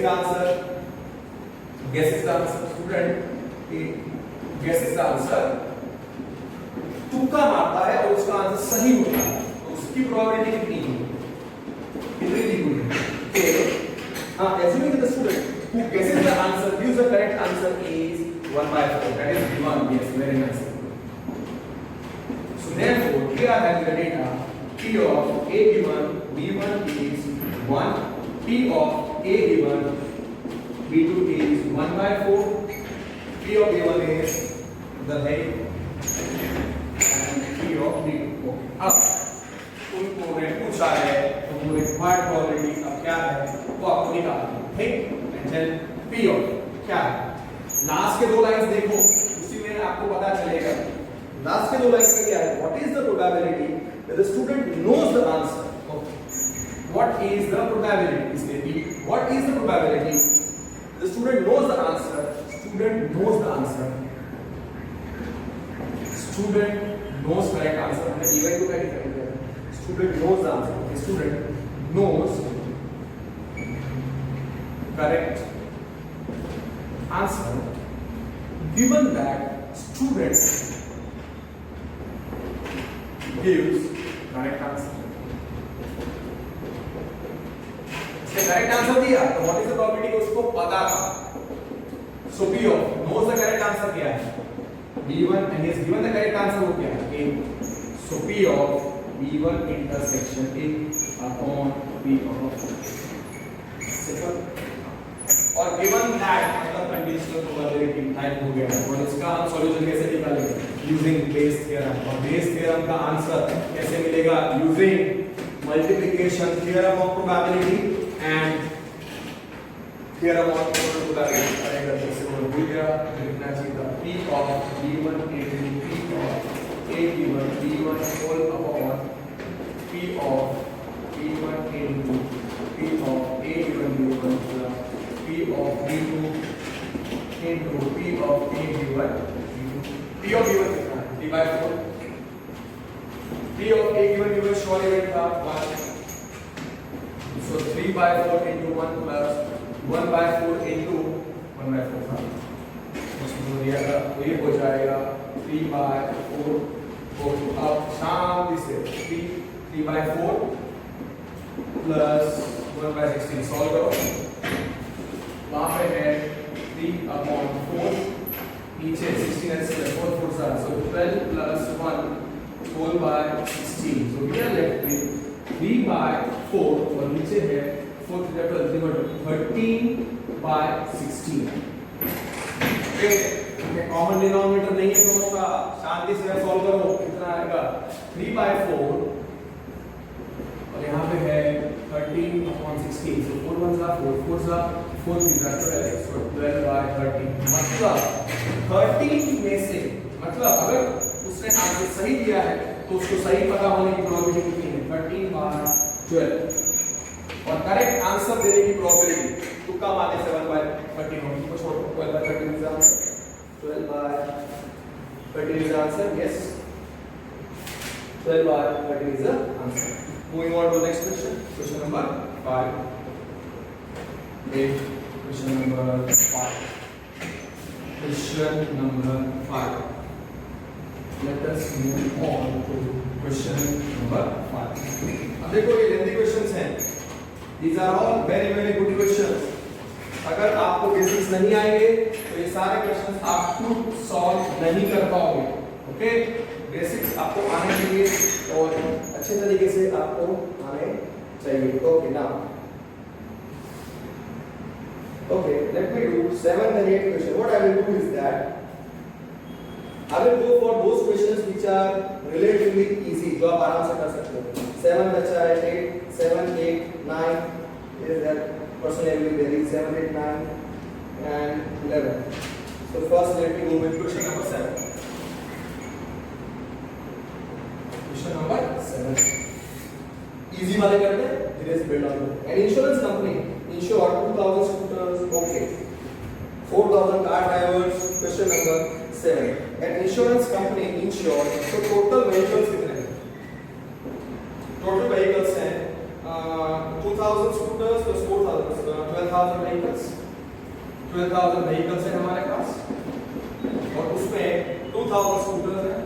Speaker 1: answer, guesses the answer, student guesses the answer, तुक्का मारता है और उसका आंसर सही होता है, तो उसकी प्रोबेबिलिटी कितनी है, कितनी दी हुई है, assuming that the student who guesses the answer gives the correct answer is 1/4, that is given, yes, very nice. So therefore here I have the data P of A given B1 is 1, P of A given B2 is 1/4, P of B1 is the head and P of B2. Okay. अब उनको ने पूछा है तो वो required probability अब क्या है वो आपको निकालनी है, ठीक, एंड देन P of क्या है, लास्ट के दो लाइंस देखो, उसी में आपको पता चलेगा लास्ट के दो लाइंस में क्या है, what is the probability that the student knows the answer, what is the probability, इसलिए P, what is the probability the student knows the answer, student knows the answer, student knows correct answer, हमने event को कैसे करेंगे, student knows the answer, the student knows correct answer given that student gives correct answer, इसने correct answer दिया तो what is the probability कि उसको पता था, so P of knows the correct answer क्या है, B1 and he has given the correct answer वो क्या है, A, so P of B1 intersection A upon P of second, और given that मतलब conditional probability टाइप हो गया, और इसका हम सॉल्यूशन कैसे निकालेंगे, यूजिंग बेस थ्योरम, और बेस थ्योरम का आंसर कैसे मिलेगा, using multiplication theorem of probability and theorem of probability, अगर जैसे वो भूल गया लिखना चाहिए था P of B1 into P of A given B1 whole upon P of B1 into P of A given B1 plus P of B2 into P of A given B2, P of B1 कितना है, 3/4, P of A given B1 sure event था 1, so 3/4 into 1 plus 1/4 into 1/4 था, उसको दिया था तो ये हो जाएगा 3/4, अब शांति से 3/4 प्लस 1/16 सॉल्व करो, वहाँ पे है 3/4, नीचे 16 है, 4 4 7, so 12 plus 1 whole by 16, so we are left with 3/4 और नीचे है 4 3 13/16, कॉमन डिनोमिनेटर नहीं है दोनों का, शांति से सॉल्व करो, कितना आएगा 3/4 और यहाँ पे है 13/16, so 4 1 4 4 4 3 12, so 12/13, मतलब 13 में से, मतलब अगर उसने आंसर सही दिया है तो उसको सही पता होने की प्रोबेबिलिटी कितनी है, 13/12, और करेक्ट आंसर देने की प्रोबेबिलिटी तुक्का मारने से 1/13 होगी, तो छोड़ो 12/13 is answer, 12/13 is the answer, yes, 12/13 is the answer. Moving on to the next question, question number 5. Okay, question number 5. Question number 5. Let us move on to question number 5. अब देखो ये लेंथी क्वेश्चंस हैं, these are all very very good questions. अगर आपको basics नहीं आएंगे तो ये सारे क्वेश्चंस आप खुद सॉल्व नहीं कर पाओगे, ओके, बेसिक्स आपको आने चाहिए और अच्छे तरीके से आपको आने चाहिए, okay, now okay, let me do 7 and 8 question. What I will do is that I will go for those questions which are relatively easy, जो आप आराम से कर सकते हो, 7 बचा है, 8 7 8 9 is that personally there is 7 8 9 and 11. So first let me go with question number 7. Question number 7 easy वाले करते हैं, fill out. An insurance company insured 2,000 scooters. Okay. 4,000 car drivers. Question number 7. An insurance company insured. So total vehicles कितने हैं? Total vehicles हैं 2,000 scooters plus 4,000 12,000 vehicles. 12,000 vehicles हैं हमारे पास और उसमें 2,000 scooters हैं.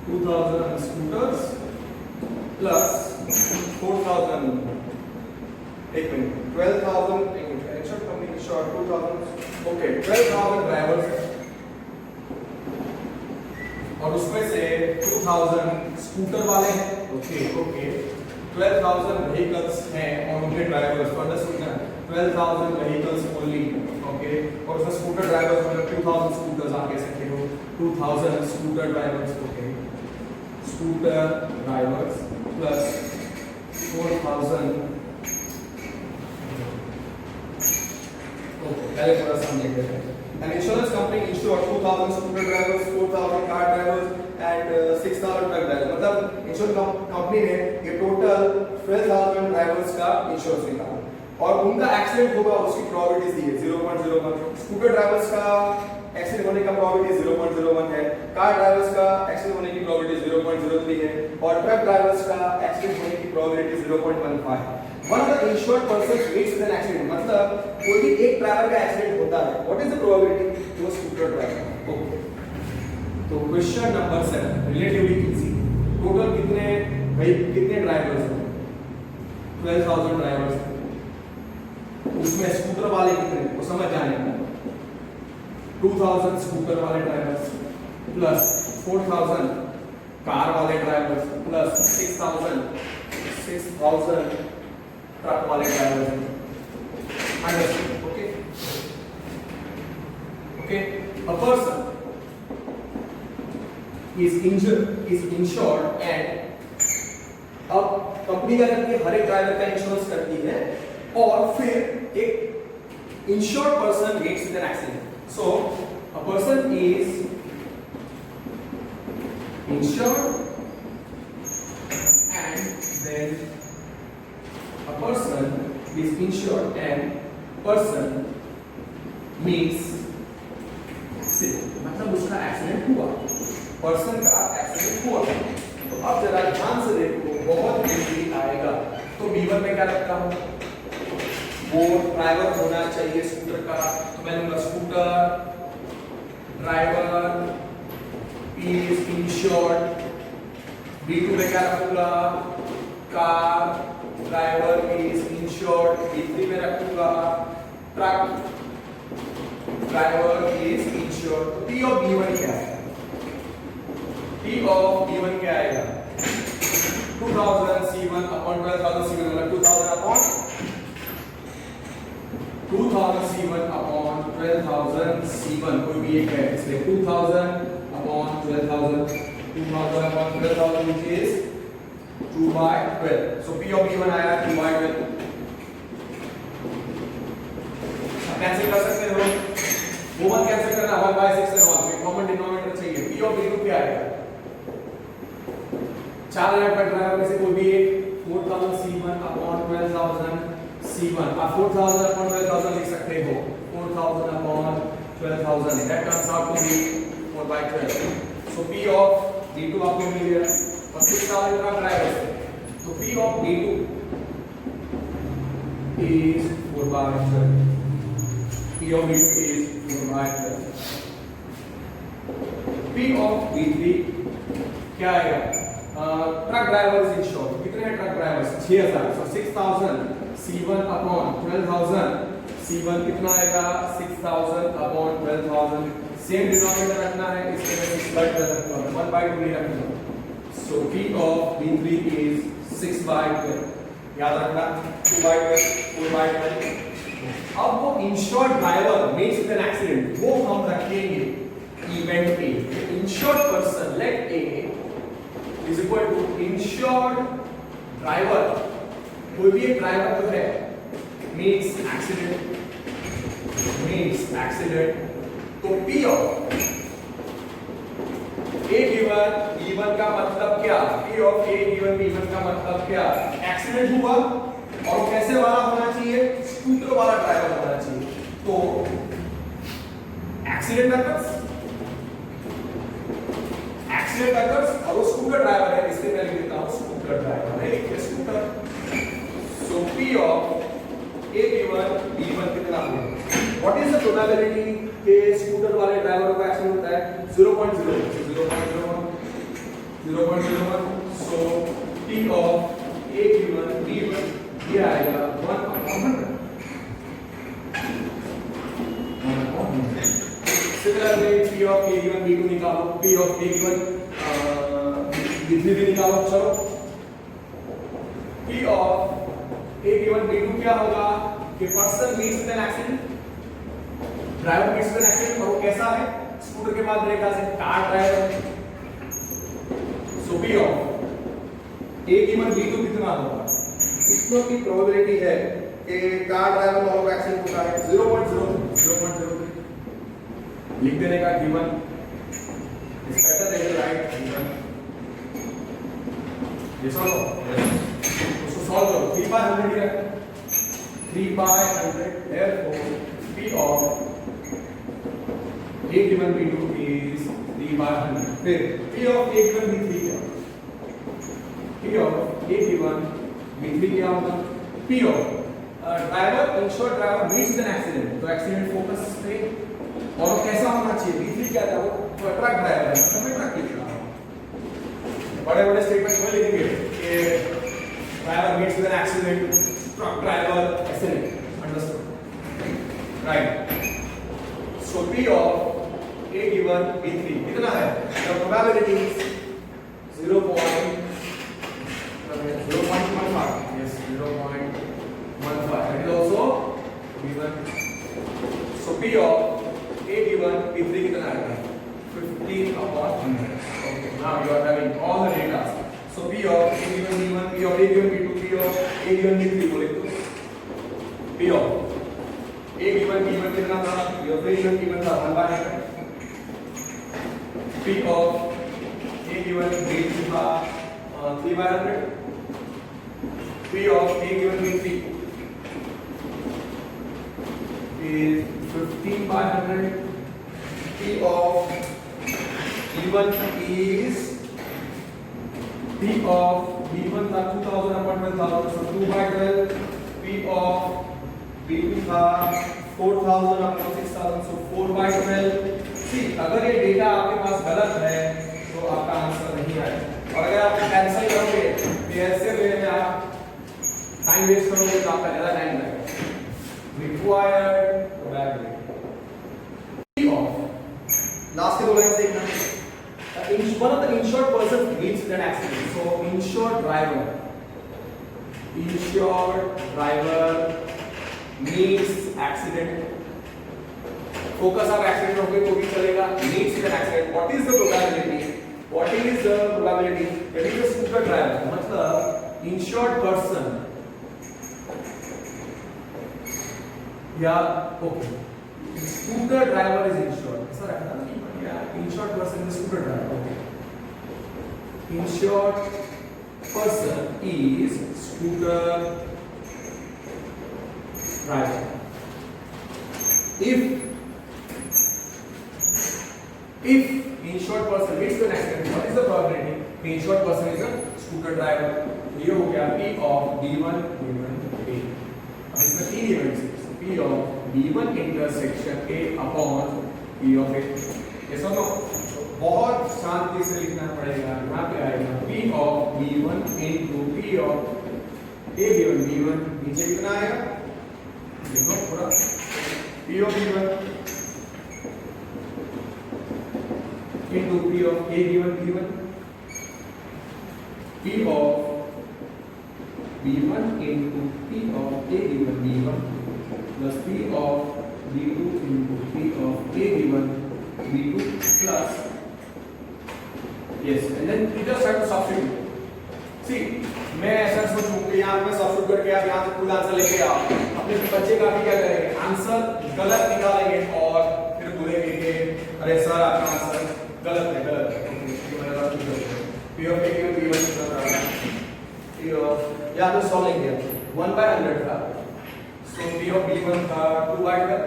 Speaker 1: 2,000 scooters plus 4,000. एक minute 12,000 insurance company insured 2,000. Okay, 12,000 drivers हैं और उसमें से 2,000 स्कूटर वाले हैं. ओके 12,000 vehicles हैं और उनके ड्राइवर्स. अंडरस्टूड ना? 12,000 vehicles only. ओके और उसमें स्कूटर ड्राइवर्स मतलब 2,000 स्कूटर्स आप कह सकते हो. 2,000 scooter drivers. Okay scooter drivers plus 4,000. Okay पहले पूरा समझ लेते हैं. An insurance company insured 2,000 scooter drivers, 4,000 car drivers and 6,000 truck drivers. मतलब इंश्योरेंस कंपनी ने ये टोटल 12,000 ड्राइवर्स का इंश्योरेंस निकाला और उनका एक्सीडेंट होगा उसकी प्रोबेबिलिटीज दी है 0.01. स्कूटर ड्राइवर्स का एक्सीडेंट होने का प्रोबेबिलिटी 0.01 है. कार ड्राइवर्स का एक्सीडेंट होने की प्रोबेबिलिटी 0.03 है और ट्रक ड्राइवर्स का एक्सीडेंट होने की प्रोबेबिलिटी 0.15 है. One of the insured persons meets with an accident. मतलब कोई भी एक ड्राइवर का एक्सीडेंट होता है. What is the probability to a scooter driver? Okay. तो question number 7 relatively easy. Total कितने ड्राइवर्स हैं? 12,000 ड्राइवर्स हैं. उसमें स्कूटर वाले कितने वो समझ जाने. 2,000 स्कूटर वाले ड्राइवर्स प्लस 4,000 कार वाले ड्राइवर्स प्लस 6,000 ट्रक वाले drivers. Understood? Okay okay. A person is insured and अब कंपनी क्या करती है? हर एक ड्राइवर का इंश्योरेंस करती है और फिर एक insured person gets in an accident. So a person is insured and then a person is insured and person meets accident. मतलब उसका एक्सीडेंट हुआ. पर्सन का एक्सीडेंट हुआ. तो अब जरा ध्यान से देखो बहुत इजी आएगा. तो B1 में क्या रखता हूं? वो ड्राइवर होना चाहिए स्कूटर का. तो मैं लूंगा scooter driver is insured. B2 में क्या रखूंगा? Car driver is insured. B3 में रखूंगा ट्रक ड्राइवर इज इंश्योर्ड. तो P ऑफ B1 क्या है? P of B1 क्या आएगा? 2,000 C1 upon 12,000 C1 मतलब 2,000 upon 2,000 C1 upon 12,000 C1 कोई भी एक है इसलिए 2,000 upon 12,000 2,000 upon 12,000 which is 2 by 12. So P of B1 आया 2 by 12. कैंसिल कर सकते हो. वो वन कैंसिल करना 1 by 6 से 1 कॉमन डिनोमिनेटर चाहिए. P of B2 क्या आएगा? 4,000 का ड्राइवर में से कोई भी एक 4,000 C1 upon 12,000 C1 आप 4,000 upon 12,000 लिख सकते हो. 4,000 upon 12,000 that comes out to be 4 by 12. So P of B2 आपको मिल गया और 6,000 का ड्राइवर है. तो P of B2 is 4 by 12. P of B2 is 4 by 12. P of B3 क्या आएगा? Truck drivers insured. कितने हैं truck drivers? 6,000. So 6,000 C1 upon 12,000 C1 कितना आएगा? 6,000 upon 12,000. सेम डिनोमिनेटर रखना है इसके में 6 by 12 रखना है 1 by 2 नहीं रखना. So P of B3 is 6 by 12. याद रखना 2 by 12 4 by 12. अब वो insured driver makes with an accident वो हम रखेंगे event A. Insured person let A is equal to insured driver. कोई भी एक ड्राइवर तो है means accident तो P of A given B1 का मतलब क्या? P of A given B1 का मतलब क्या? एक्सीडेंट हुआ और वो कैसे वाला होना चाहिए, स्कूटर वाला ड्राइवर होना चाहिए। तो एक्सीडेंट अकर्स और वो स्कूटर ड्राइवर है, इसलिए मैं लिख देता हूं स्कूटर ड्राइवर है, एक scooter. So P of A given B1 कितना होगा, व्हाट इज द प्रोबेबिलिटी कि स्कूटर वाले ड्राइवर का एक्सीडेंट होता है 0.01 सो P of A given B1 ये आएगा 1/100। Similarly P of A given B2 निकालो, P of A given B3 भी निकालो। चलो P of A given B2 क्या होगा कि person meets an accident, driver meets an accident, और वो कैसा है, स्कूटर के बाद मेरे ख्याल से car driver. So P of A given B2 कितना होगा, कितनों की प्रोबेबिलिटी है कि कार ड्राइवर वालों का एक्सीडेंट होता है 0.03 लिख देने का given is better than right given. ये सॉल्व उसको सॉल्व करो, 3/100 है, 3/100 therefore P of A given B2 is 3/100। फिर P of A given B3 क्या, P of A given B3 क्या होगा, P of driver insured driver meets an accident, तो accident focus पे, और वो कैसा होना चाहिए, B3 क्या था, वो ट्रक ड्राइवर है, हमें ट्रक लिख रहा हूं, बड़े-बड़े स्टेटमेंट में लिखेंगे कि driver meets an accident, truck driver accident, understood right. So P of A given B3 कितना है, the probability is 0.15, yes 0.15, that is also given। so P of A given B3 कितना आएगा 15/100। okay now you are having all the data। so P of A given B1, P of A given B2, P of A given B3 बोले तो P of A given B1 कितना था, P of A given B1 था 1/100, P of A given B3 था 3/100, P of A given B3 is 15/100, P of B1 is P of B1 था 2000/12,000 so 2/12, P of B2 था 4000/6,000 so 4/12। सी अगर ये data आपके पास गलत है तो आपका आंसर नहीं आएगा, और अगर आप कैंसिल करोगे तो ऐसे वे में आप टाइम वेस्ट करोगे तो आपका ज्यादा टाइम लगेगा। रिक्वायर्ड प्रोबेबिलिटी ऑफ लास्ट के दो लाइन देखना, one of the insured person meets an accident, so insured driver meets accident, focus आप एक्सीडेंट हो गए तो भी चलेगा, meets an accident, what is the probability that is a scooter driver, मतलब इंश्योर्ड पर्सन या okay scooter driver is insured, ऐसा रखना ना या insured person is scooter driver, okay insured person is scooter driver. If insured person meets an accident, what is the probability? The insured person is a scooter driver. ये हो गया P of B1 A। अब इसमें तीन events हैं, P of B1 intersection A upon P of A। ये सब बहुत शांति से लिखना पड़ेगा, यहाँ पे आएगा P of B1 into P of A given B1, नीचे कितना आएगा देखो पूरा P of B1 into P of A given B1, P of B1 into P of A given B1 plus P of B2 into P of A given B2 plus yes, and then you just have to substitute। See, मैं ऐसा सोचूं कि यहाँ पे substitute करके आप यहाँ से फुल आंसर लेके आओ, अपने बच्चे का भी क्या करेंगे आंसर गलत निकालेंगे और फिर बोलेंगे कि अरे सर आपका आंसर गलत है P of A given B1 P of या तो सॉल्व लेंगे 1/100 था, so P of B1 था 2/12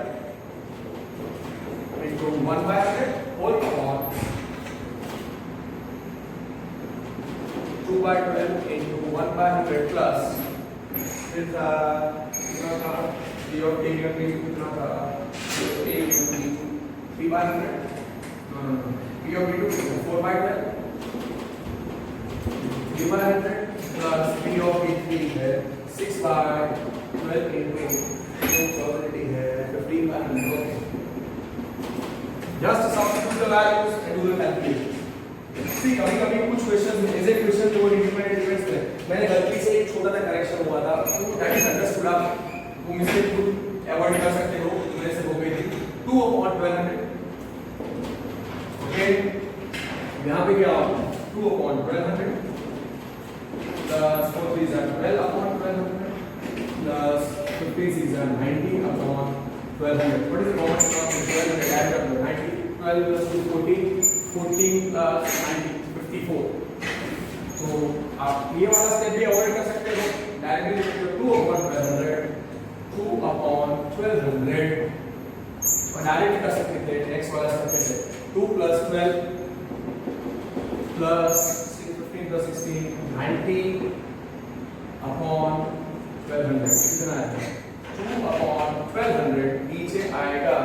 Speaker 1: into 1/100 whole upon 2/12 into 1/100 plus फिर था कितना था P of A का कितना था P of A into B2 3/100 no P of B2 4/12 3/100 plus P of B3 है 6/12 into probability है 15/100. Just substitute the values and do the calculation. See, कभी-कभी कुछ क्वेश्चन ऐसे क्वेश्चन जो इंडिपेंडेंट डिफरेंस में मैंने गलती से एक छोटा सा करेक्शन हुआ था, तो दैट इज अंडरस्टूड, आप वो मिस्टेक को अवॉइड कर सकते हो, मेरे से हो गई थी 2/1200. ओके, यहाँ पे क्या होगा 2/1200 plus 4 3s are 12/1200 plus 15 6s are 90/1200. What is the common term in 1200? Add up 90. 12 plus 2 14. 14 plus 90 54. तो आप ये वाला स्टेप भी अवॉइड कर सकते हो, डायरेक्टली लिख दो 2/1200 2/1200 और डायरेक्ट कर सकते थे नेक्स्ट वाला स्टेप कैसे 2 plus 12 plus 15 plus 16 90/1200 कितना आएगा 2/1200 नीचे आएगा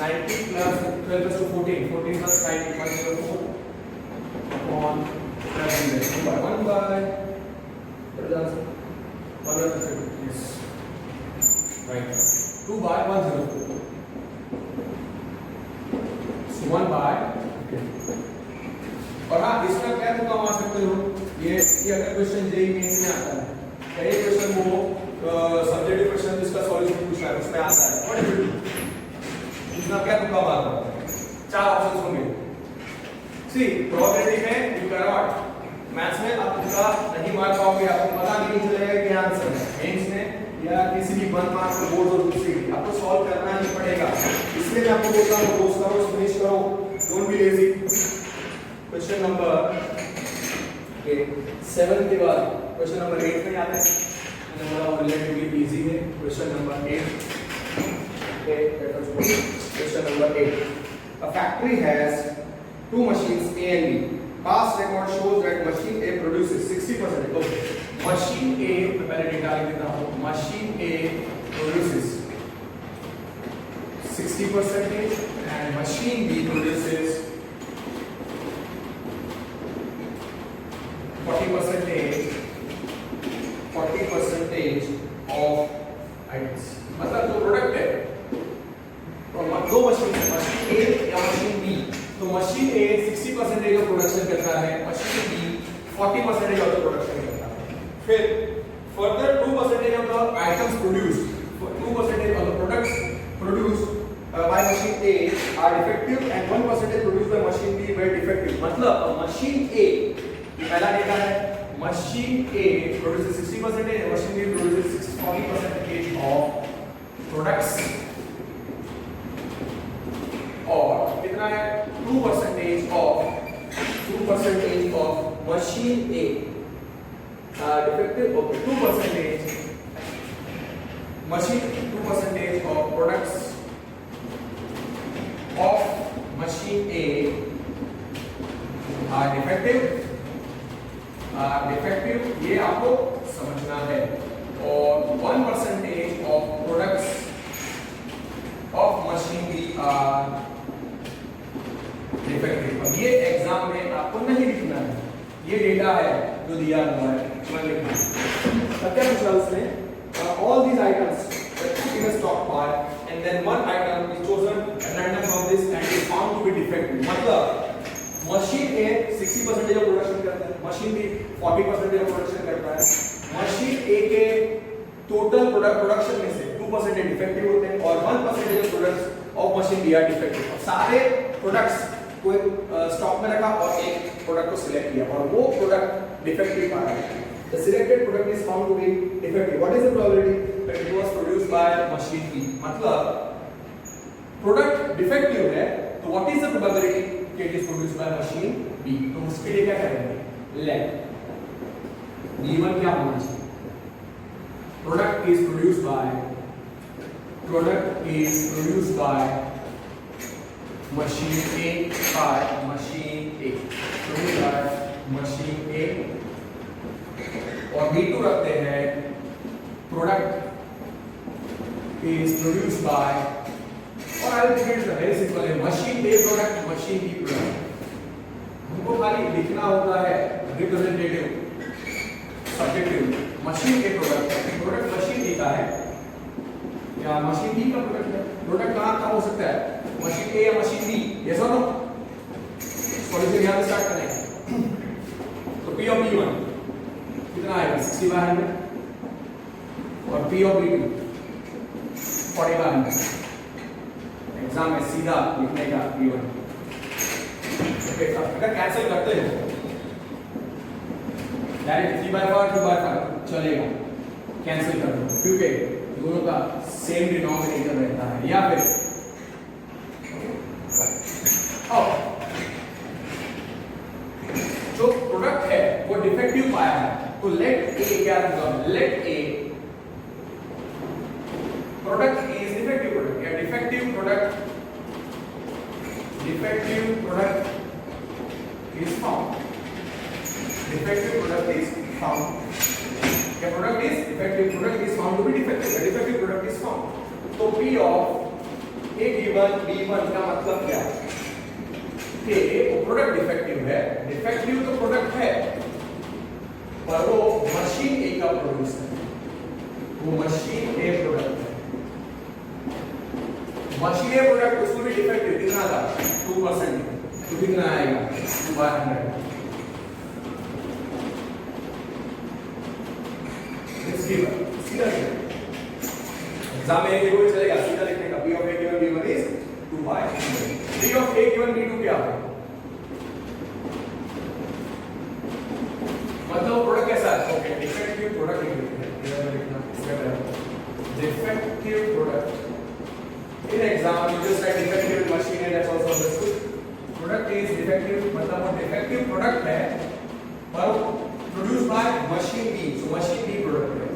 Speaker 1: 90 plus 12 plus 2 14 14 plus 90 104 upon 1200 2 by 1 by what is the answer 100%. Yes, right, 2 by 104 so 1 by okay. और हाँ इसका क्या तुम आ सकते हो, ये अगर क्वेश्चन जेईई मेंस में आता है, कई क्वेश्चन वो सब्जेक्टिव क्वेश्चन जिसका सॉल्यूशन पूछा है उसमें आता है, व्हाट डू इसमें क्या तुक्का मारना है, चार ऑप्शंस होंगे. सी प्रोबेबिलिटी में यू कैन नॉट, मैथ्स में आप तुक्का नहीं मार पाओगे, आपको पता नहीं चलेगा कि आंसर है. मेंस में या किसी भी 1 मार्क्स का बोर्ड और दूसरी आपको सॉल्व करना ही पड़ेगा. इसलिए मैं आपको बोलता हूं रोज करो, फिनिश करो, don't be lazy. Question number 7 के बाद क्वेश्चन नंबर 8 में आता है, नंबर रिलेटिवली इजी है. Question number 8. Okay, let us go. Question number 8. A factory has two machines A and B. Past record shows that machine A produces 60%. Okay. Machine A, मैं पहले data लिख देता हूँ. Machine A produces 60% and machine B produces 40% of items. मतलब जो product है दो machine है, मशीन ए या मशीन बी, तो मशीन ए 60% ऑफ प्रोडक्शन करता है, machine B 40% of the production करता है. फिर further 2% of the items produced, 2% of the products produced by machine A are defective and 1% produced by machine B were defective. मतलब machine A, पहला data है machine A produces 60% and machine B produces 40% of products, और कितना है 2% of machine A defective. Okay, 2% machine 2% of products of machine A are defective, ये आपको समझना है. और 1% of products of machine B are defective. अब ये एग्जाम में आपको नहीं लिखना है, ये डेटा है जो दिया हुआ है, मैं लिखना है. अब क्या पूछा उसने, all these items in a stock part and then one item is chosen at random from this and is found to be defective. मतलब मशीन ए 60% ऑफ प्रोडक्शन करता है, मशीन बी 40% ऑफ प्रोडक्शन करता है. Machine ए के total production में से 2% defective होते हैं और 1% of products of machine B are defective. सारे प्रोडक्ट्स को स्टॉक में रखा और एक प्रोडक्ट को सिलेक्ट किया और वो प्रोडक्ट डिफेक्टिव पाया. The selected product is found to be defective. What is the probability that it was produced by machine B? मतलब प्रोडक्ट डिफेक्टिव है, तो what is the probability that it is produced by machine B? तो उसके लिए क्या करेंगे, let B1 क्या होना चाहिए product is produced by machine A, produced by machine A, और B2 रखते हैं product is produced by, और I think it's very simple है, machine A product, machine B product. हमको खाली लिखना होता है representative subjective, machine A product machine A का है या मशीन B का प्रोडक्ट है। प्रोडक्ट कहाँ हो सकता है, मशीन A या मशीन B, यस और नो? सॉल्यूशन यहाँ से स्टार्ट करेंगे। तो P of B1 कितना आएगा, 60/100, और P of B2 40/100। एग्जाम में सीधा लिखने का P1। ओके, अगर कैंसिल करते हो डायरेक्ट 3/5 2/5 चलेगा, कैंसिल कर दो क्योंकि दोनों का सेम डिनोमिनेटर रहता है। या फिर जो प्रोडक्ट है वो डिफेक्टिव पाया है, तो लेट ए क्या होगा, let A product is defective product या defective product is found, defective product is found, a product is defective product is found to be defective, a defective product is found। तो P of A given B1 का मतलब क्या है कि वो product defective है, defective तो product है पर वो मशीन A का प्रोड्यूस है, वो मशीन A प्रोडक्ट है, मशीन A प्रोडक्ट उसमें भी डिफेक्टिव कितना था 2%, तो कितना आएगा 2/100। सीधा एग्जाम में ये चलेगा, सीधा लिखने का P of A given B1 is 2/100। P of A given B2 क्या है, मतलब प्रोडक्ट कैसा है, ओके डिफेक्टिव प्रोडक्ट लिखना, defective product in exam you just write defective machine and that's also understood। product is defective मतलब वो defective product है पर produced by machine B, so machine B product है।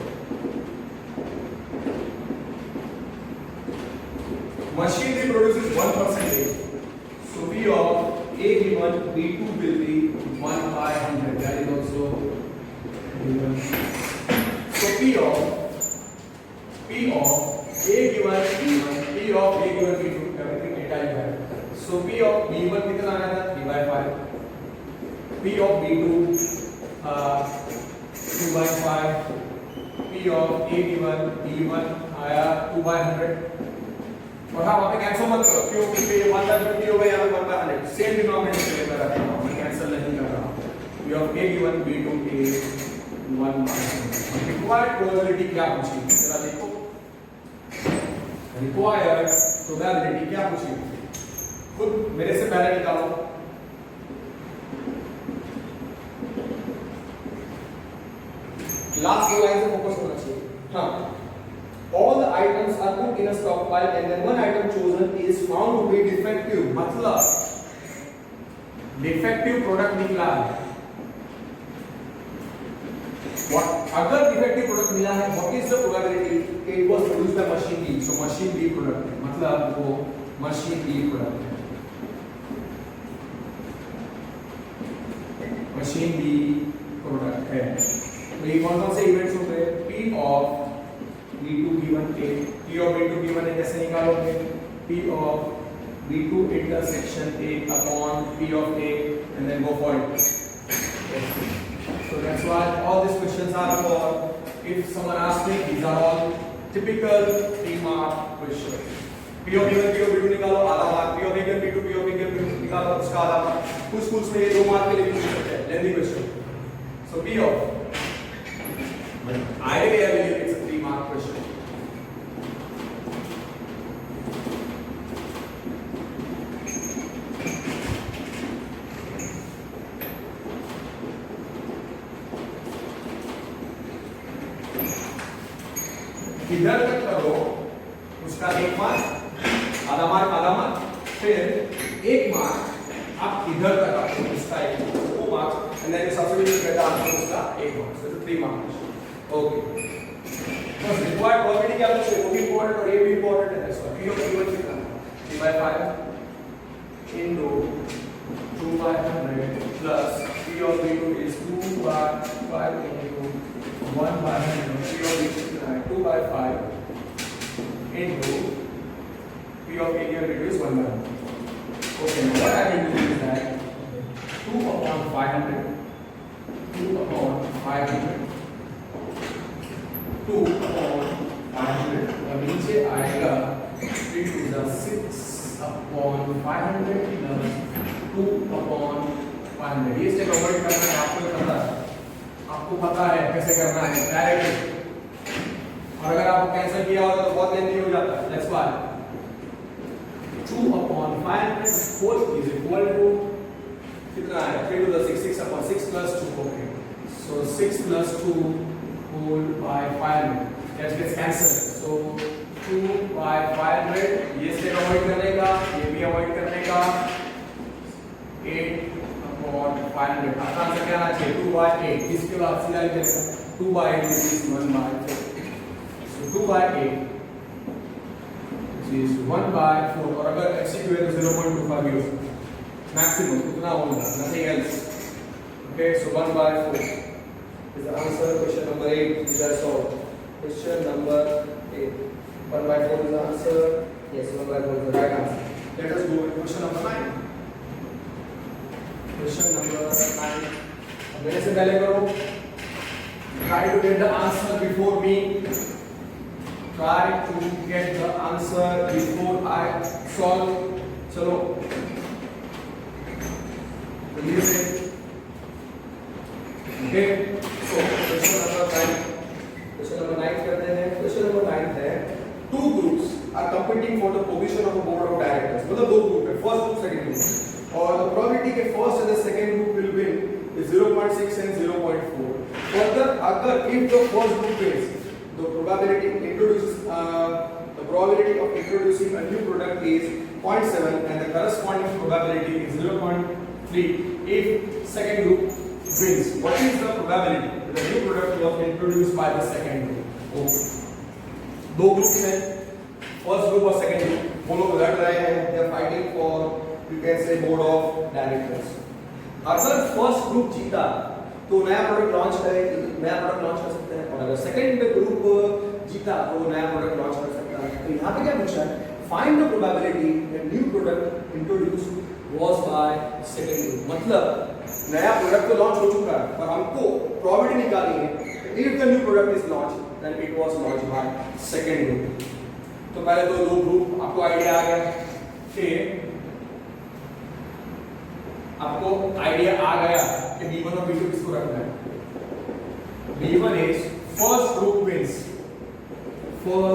Speaker 1: machine B produces 1%, so P of A given B2 will be 1/100, that is also given। so P of A given B1, P of A given B2, everything data you have। so P of B1 कितना आया था 3/5, P of B2 2/5, P of A given B1 आया 2/100। और हाँ वहाँ पे cancel मत करो क्यों, क्योंकि ये 1/50 हो गया, यहाँ पे 1/100 सेम डिनोमिनेटर से लेकर रखा हूँ, मैं कैंसिल नहीं कर रहा हूँ। P of A given B2 is 1/100। Required probability क्या पूछी, जरा देखो, रिक्वायर्ड प्रोबेबिलिटी क्या पूछी, खुद मेरे से पहले निकालो। लास्ट दो लाइन से फोकस होना चाहिए। हाँ, all the items are put in a stockpile and then one item chosen is found to be defective, मतलब डिफेक्टिव प्रोडक्ट निकला है। अगर डिफेक्टिव प्रोडक्ट मिला है, what is the probability it was produced by machine B, so machine B product है, मतलब वो machine B product है, मशीन बी प्रोडक्ट है। तो ये कौन से इवेंट्स होते हैं, P of B2 given A, P of B2 given A कैसे निकालोगे, P of B2 intersection A upon P of A and then go for it। So that's why all these questions are for, if someone asks me, these are all typical 3-mark questions। P of B1 P of B2 निकालो आधा mark, P of A B2 P of A B2 निकालो उसका आधा mark. कुछ schools में ये 2 mark के लिए भी पूछ सकते हैं, lengthy question. So P of, but ideally I believe it's a 3-mark question। इधर तक करो उसका 1 मार्क, आधा मार्क, फिर 1 मार्क आप इधर तक आओ उसका 1 मार्क, 2 मार्क, एंड देन सबसे बेस्ट बेटा आंसर उसका 1 मार्क, so 3 मार्क। ओके बस रिक्वायर्ड प्रॉपर्टी क्या पूछे, वो भी इंपॉर्टेंट और ये भी इंपॉर्टेंट है। सो पी ऑफ गिवन कितना है, 3/5 into 2/100 plus P of V2 is 2/5 into 1/100. P of V2 is 2/5 into P of A given V2 is 1/100. Okay, now what I will do is that 2/500, 2/500, 2/500 और नीचे आएगा 3 to the 6/500 plus 2/500। ये step avoid करना है, आपको पता है कैसे करना है डायरेक्ट। और अगर आपको कैंसिल किया होता तो बहुत लेंथी हो जाता है। That's why 2/500 whole is equal to कितना है, 3 to the 6, 6/6 plus 2। Okay, so 6 plus 2 whole by 500 that gets cancelled। so 2/500 ये स्टेप अवॉइड करने का, ये भी अवॉइड करने का, 8/500 आसान से क्या आना चाहिए 2/8। इसके बाद सीधा लिख देंगे 2/8 is 1/4। so 2/8 is 1/4 और अगर MCQ है तो 0.25 यूज मैक्सिमम उतना होगा, nothing else। okay, so 1/4 is the answer। question number 8 is solved। question number 8, 1/4 is the answer। yes, 1/4 is the right answer। let us go with question number 9। question number 9 मेरे से पहले करो, try to get the answer before me, try to get the answer before I solve। चलो जल्दी से। okay, so question number 9 करते हैं। question number 9 है two groups are competing for the position of a board of directors। मतलब दो group है, first group second group, और the probability के first and the second group will win is 0.6 and 0.4। further अगर if the first group wins, the probability of introducing a new product is 0.7 and the corresponding probability is 0.3 if second group wins। what is the probability that the new product was introduced by the second group? okay, दो group हैं, first group और second group, वो लोग लड़ रहे हैं, they are fighting for you can say board of directors. अगर first group जीता तो नया प्रोडक्ट लॉन्च कर सकते हैं, और अगर सेकंड ग्रुप जीता तो नया प्रोडक्ट लॉन्च कर सकता है। तो यहाँ पे क्या पूछा है, find the probability that new product introduced was by second group. मतलब नया प्रोडक्ट तो लॉन्च हो चुका है पर हमको प्रोबेबिलिटी निकालनी है if the new product is launch then it was launch by second group. तो पहले तो दो ग्रुप आपको आइडिया आ गया कि कि B1 और B2 किसको रखना है। B1 is first group wins for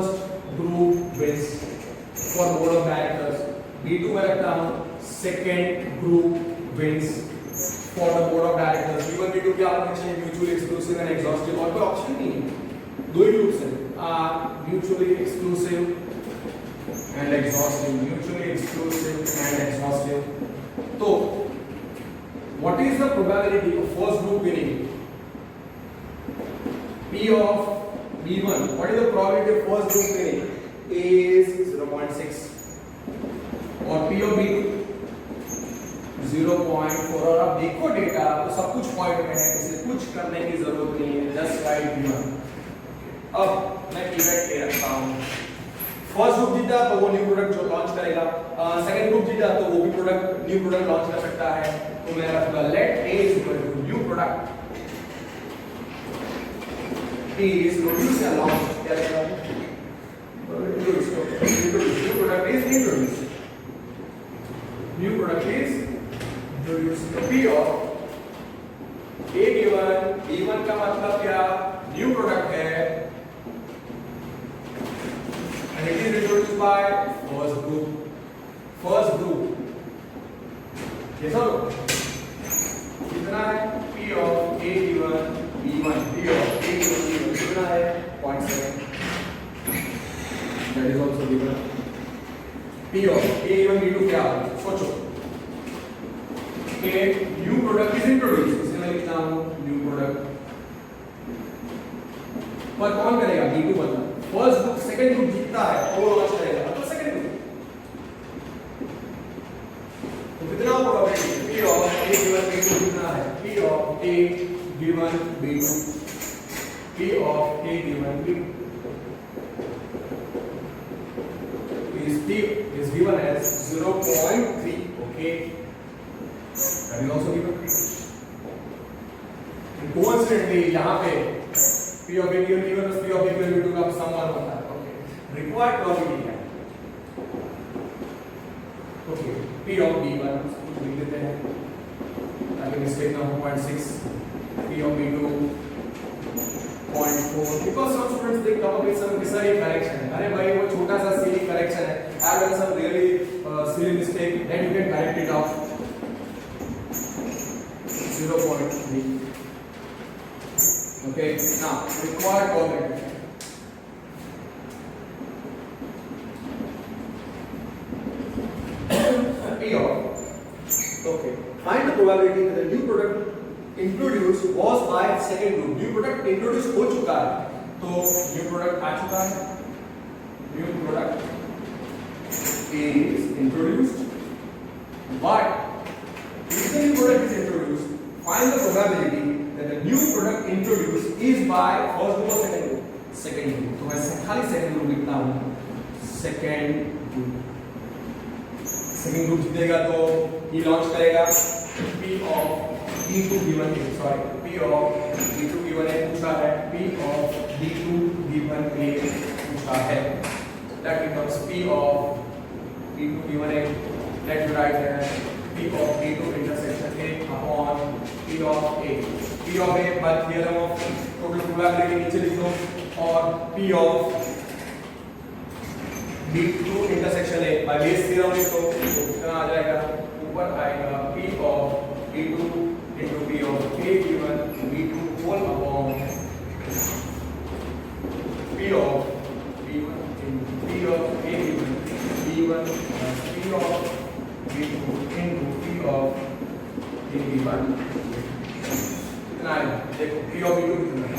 Speaker 1: board of directors। B2 में रखता हूँ second group wins for the board of directors। B1 B2 क्या होना चाहिए, mutually exclusive and exhaustive, और कोई ऑप्शन नहीं है, दो ही ग्रुप्स हैं, mutually exclusive and exhaustive, mutually exclusive and exhaustive। तो what is the probability of first group winning? P of B1, what is the probability of first group winning? Is 0.6 और P of B2 0.4। और अब देखो data तो सब कुछ point में है, इसे कुछ करने की जरूरत नहीं है, जस्ट राइट B1। अब मैं इवेंट ए रखता हूँ, फर्स्ट ग्रुप जीता तो वो न्यू प्रोडक्ट जो लॉन्च करेगा, सेकंड ग्रुप जीता तो वो भी न्यू प्रोडक्ट लॉन्च कर सकता है। तो मैं रखूंगा let A is equal to new product is introduced या लॉन्च, क्या रहेगा, introduced। New product is introduced, new product is introduced. P of A given B1 का मतलब क्या, न्यू प्रोडक्ट है and it is introduced by first group। ये सब कितना है, P of A given B1, P of A given B1 कितना है 0.7, that is also given। P of A given B2 क्या है, सोचो, A new product is introduced, इसे मैं लिखता हूँ new product, पर कौन करेगा, B1 सेकंड ग्रुप जीतता है तो वो लॉन्च करेगा, मतलब सेकंड ग्रुप। तो कितना probability P of A given B2 कितना है? P of A given B2, P of A given B2 is given as 0.3. Okay, that is also given. Coincidentally यहाँ पे P of A given B1 plus P of A given B2 का सम 1 होता है। Okay, required probability है। Okay, P of B1 लिख देते हैं ताकि मिस्टेक ना हो, 0.6, P of B2 0.4, because some students they come up with some silly correction. अरे भाई वो छोटा सा silly correction है, I've done some really silly mistake, then you can correct it off 0.3. Okay, now required probability. P of, okay, find the probability that the new product introduced was by second group. New product introduced हो चुका है, तो new product आ चुका है, new product is introduced, but if the new product is introduced, find the probability that the new product introduced is by first group or second group. Second group. तो मैं खाली second group लिखता हूँ, second group. Second group जीतेगा तो ये launch करेगा P of B2 given A, sorry, P of B2 given A पूछा है, P of B2 given A पूछा है, that becomes P of B2 given A, let's write here P of B2 intersection A upon P of A, P of A by theorem of total probability नीचे लिख दो, और P of B2 intersection A by base theorem लिख दो, तो कितना आ जाएगा, ऊपर आएगा P of B2 into P of A given B2 whole upon P of B1 into P of A given B1 plus P of B2 into P of A given कितना है, देखो P of B2 कितना है,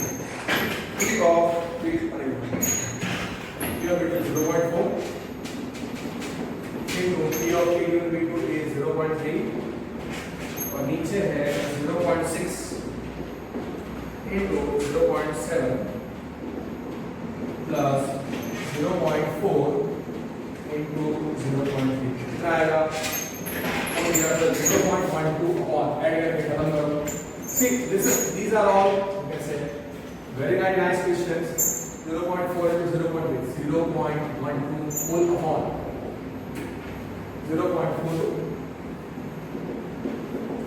Speaker 1: P of B2 is 0.4 into P of A given B2 is 0.3 और नीचे है 0.6 into 0.7 plus 0.4 into 0.3 कितना आएगा, अब यहाँ पर 0.12 upon ऐड करके खत्म करो। See, these are all कैसे very nice questions. 0.4 into 0.3, 0.12 whole upon 0.4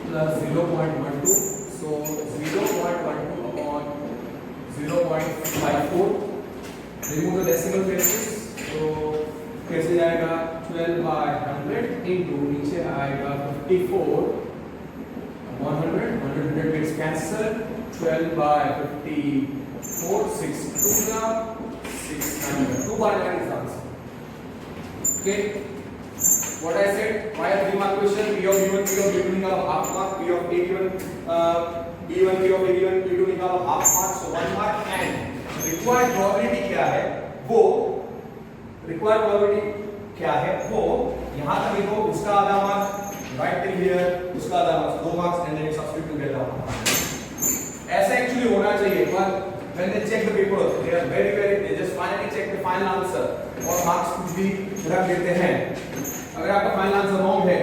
Speaker 1: plus 0.12, so 0.12 upon 0.54. Remove the decimal places, so कैसे जाएगा, 12 by 100 into नीचे आएगा 54 100 gets cancelled, 12 by 54 6 600, 2 by 9 is the answer. Okay, what I said, why a 3-mark question, P of B1 P of B2 निकालो half mark, P of A given B1 P of A given B2 निकालो half mark, so 1 mark, and required probability क्या है, वो required probability क्या है, वो यहाँ तक लिखो, उसका आधा मार्क, right till here, उसका आधा mark, 2 marks, and then you substitute together. ऐसा actually होना चाहिए, but when they check the paper, they are very they just finally check the final answer और marks कुछ भी रख देते हैं। अगर आपका फाइनल आंसर रॉन्ग है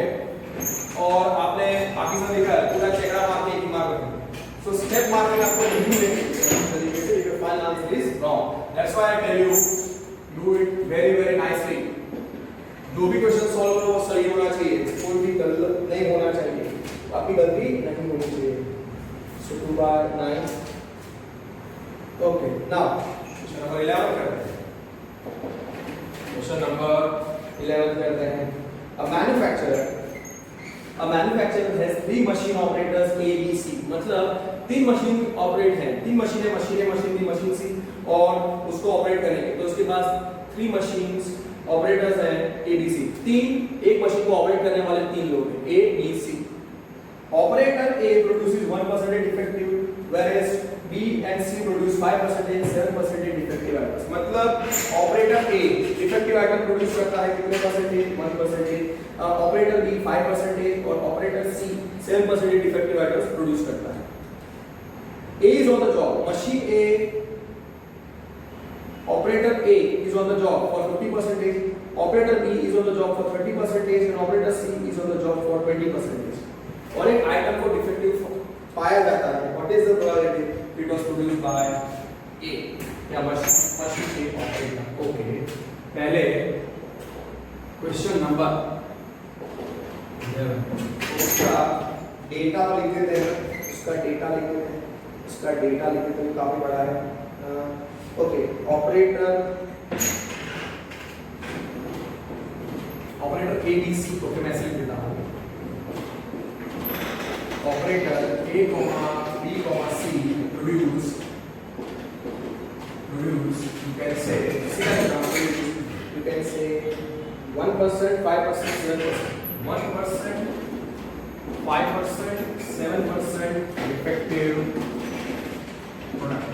Speaker 1: और आपने बाकी सब लिखा है, पूरा चेकड़ा मार के एक ही मार्क रखेंगे, सो स्टेप मार्किंग आपको नहीं मिलेगी तरीके से, your final answer is wrong. That's why I tell you, do it very nicely. जो भी क्वेश्चन सॉल्व करो वो सही होना चाहिए, कोई भी गलत नहीं होना चाहिए, आपकी गलती नहीं होनी चाहिए। So 2 by 9. Okay, now question number 11 करते हैं। Question number 11 करते हैं। A manufacturer has 3 machine operators A, B, C. मतलब 3 मशीन ऑपरेट हैं, 3 मशीनें, मशीन C, और उसको ऑपरेट करेंगे, तो उसके पास 3 मशीन्स ऑपरेटर्स हैं A, B, C. एक मशीन को ऑपरेट करने वाले 3 लोग हैं, A, B, C. Operator A produces 1% effective, whereas B and C produce 5% and 7% defective items, मतलब operator A defective item produce करता है कितने परसेंटेज, 1%, ऑपरेटर बी 5% और operator C 7% defective items produce करता है. A is on the job, machine A, operator A is on the job for 50%, operator B is on the job for 30% and operator C is on the job for 20%. और एक item को defective पाया जाता है. What is the probability it was produced by A या machine A operator? Okay. पहले question number उसका data लिख देते हैं, उसका डेटा लिख देते हैं, उसका डेटा लिख देते हैं, काफी बड़ा है. ओके, ऑपरेटर ABC, ओके मैं ऐसे लिख देता हूँ. Operator A, B, C produce you can say you can say 1%, 5%, 7%, 1%, 5%, 7% effective product.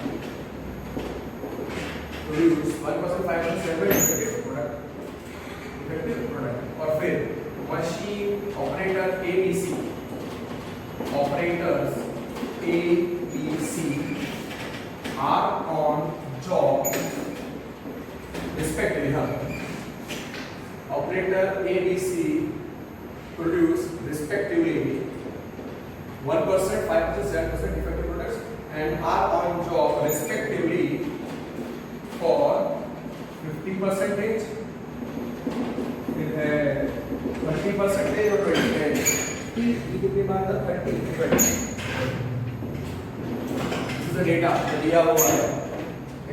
Speaker 1: Produce 1%, 5%, 7% effective product. और फिर machine operator ABC, operators ABC are on job respectively. Operator ABC produce respectively 1%, 5%, 7% defective products and are on job respectively for 50%, फिर है 30% और 20%. कितनी बार था 30, 20. This is the data जो दिया हुआ है.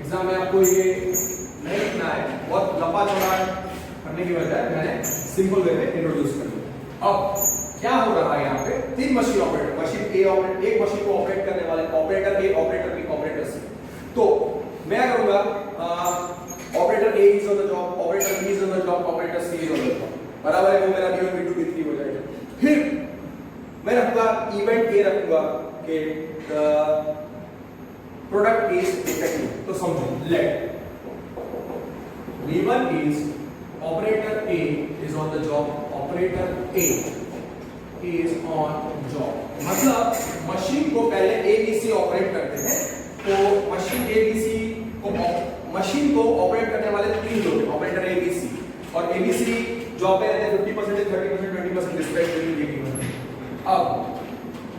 Speaker 1: एग्जाम में आपको ये नहीं लिखना है, बहुत लंबा चौड़ा करने की बजाय मैंने सिंपल वे में इंट्रोड्यूस कर दिया. अब क्या हो रहा है यहाँ पे, तीन machine operator, machine A operator, एक मशीन को ऑपरेट करने वाले operator A, operator B, operator C. तो मैं करूंगा operator A is on the job, operator B is on the job, operator C is on the job. बराबर है, वो मेरा B1 B2 B3 हो जाएगा. फिर मैं रखूंगा इवेंट ए, रखूंगा कि प्रोडक्ट इज डिफेक्टिव. तो समझो, let B1 is operator A is on the job, operator A is on job. मतलब मशीन को पहले ABC ऑपरेट करते हैं. तो मशीन ABC को ऑपरेट करने वाले तीन लोग, ऑपरेटर ABC और ABC जॉब पे रहते हैं 50%, 30%, 20% रिस्पेक्टिवली. अब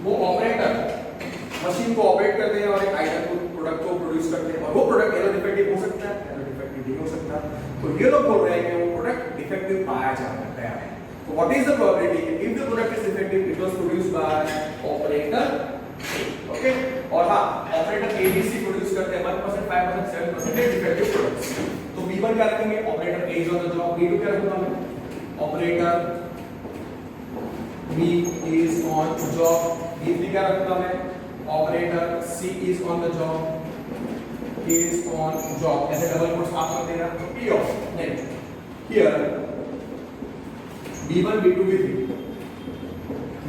Speaker 1: वो ऑपरेटर मशीन को ऑपरेट करते हैं और एक आइटम को, प्रोडक्ट को प्रोड्यूस करते हैं और वो प्रोडक्ट एरो डिफेक्टिव हो सकता है, एरो डिफेक्टिव नहीं हो सकता. तो ये लोग बोल रहे हैं कि वो प्रोडक्ट डिफेक्टिव पाया जा सकता है. तो what is the probability if the product is defective it was produced bye operator. Okay, और हां ऑपरेटर ABC प्रोड्यूस करते हैं 1%, 5%, 7% डिफेक्टिव प्रोडक्ट्स. तो B1 क्या रखेंगे, operator A is on the job. B2 क्या रखूंगा मैं, operator B is on job. B3 क्या रखूंगा मैं, operator C is on the job, is on job. ऐसे डबल कोट्स आप कर देना. तो P ऑफ नहीं here B1 B2 B3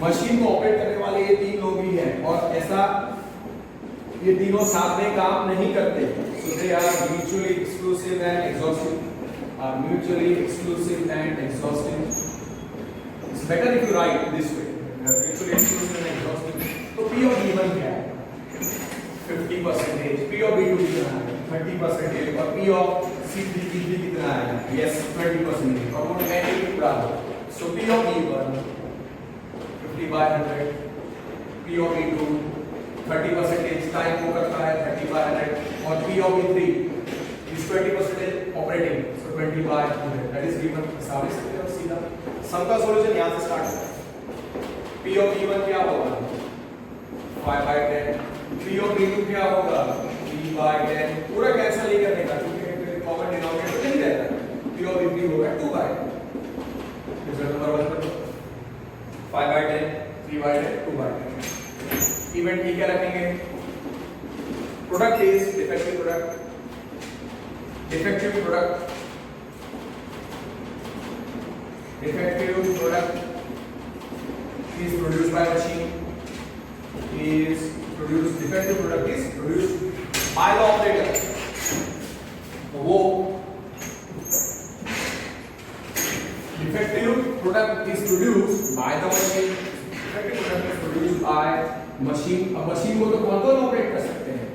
Speaker 1: machine को ऑपरेट करने वाले ये तीन लोग ही हैं और ऐसा ये तीनों साथ में काम नहीं करते. So they are mutually exclusive and exhaustive. Are mutually exclusive and exhaustive. It's better if you write this way. Mutually exclusive and exhaustive. तो P of B1 क्या है, 50%. P of B2 कितना है, 30%. और P of C3 कितना है, yes 20%. और वो नेगेटिव उड़ा दो. So P of B1 50/100, P of B2 30% time को करता है 30/100 और P of B3 is 20% operating, so 20/100. That is given. समझ सकते हो सीधा. सम का सॉल्यूशन यहां से स्टार्ट होगा. P of B1 क्या होगा, 5/10. P of B2 क्या होगा, 3/10. पूरा कैंसिल नहीं करने का क्योंकि कॉमन डिनोमिनेटर नहीं रहता. P of B3 होगा 2/10. रिजल्ट नंबर 1 कर दो. 5/10, 3/10, 2/10. इवेंट ठीक है रखेंगे. Product is defective product. Defective product is produced by machine. Defective product is produced by the operator. वो defective product is produced by the machine, defective product is produced by machine. अब machine को तो कौन operate कर सकते हैं?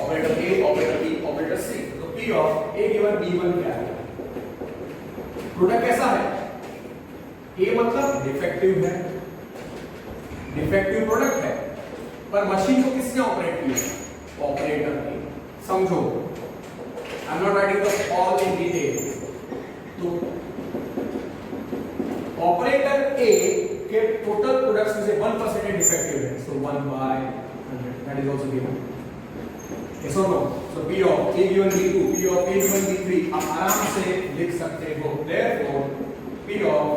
Speaker 1: Operator A, operator B, operator C. तो P of A given B1 क्या है? प्रोडक्ट कैसा है? A मतलब डिफेक्टिव है, डिफेक्टिव प्रोडक्ट है, पर मशीन को किसने ऑपरेट किया? ऑपरेटर ने। समझो, I am not writing the all in detail. तो ऑपरेटर ए के टोटल प्रोडक्ट्स में से 1% डिफेक्टिव है, so 1/100 that is also given. Yes और no? So P of A given B2, P of A given B3 आप आराम से लिख सकते हो। Therefore P of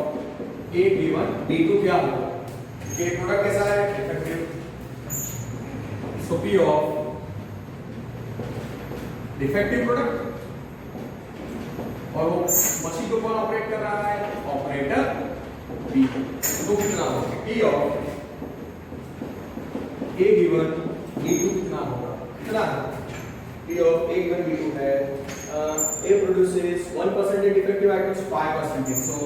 Speaker 1: A given B2 क्या होगा? ये प्रोडक्ट कैसा है? Defective. So P of defective product, और वो मशीन को कौन ऑपरेट कर रहा है? Operator B. तो कितना होगा? P of A given B2 कितना होगा? कितना है? P of A given B2 है A produces 1% defective items, 5%, so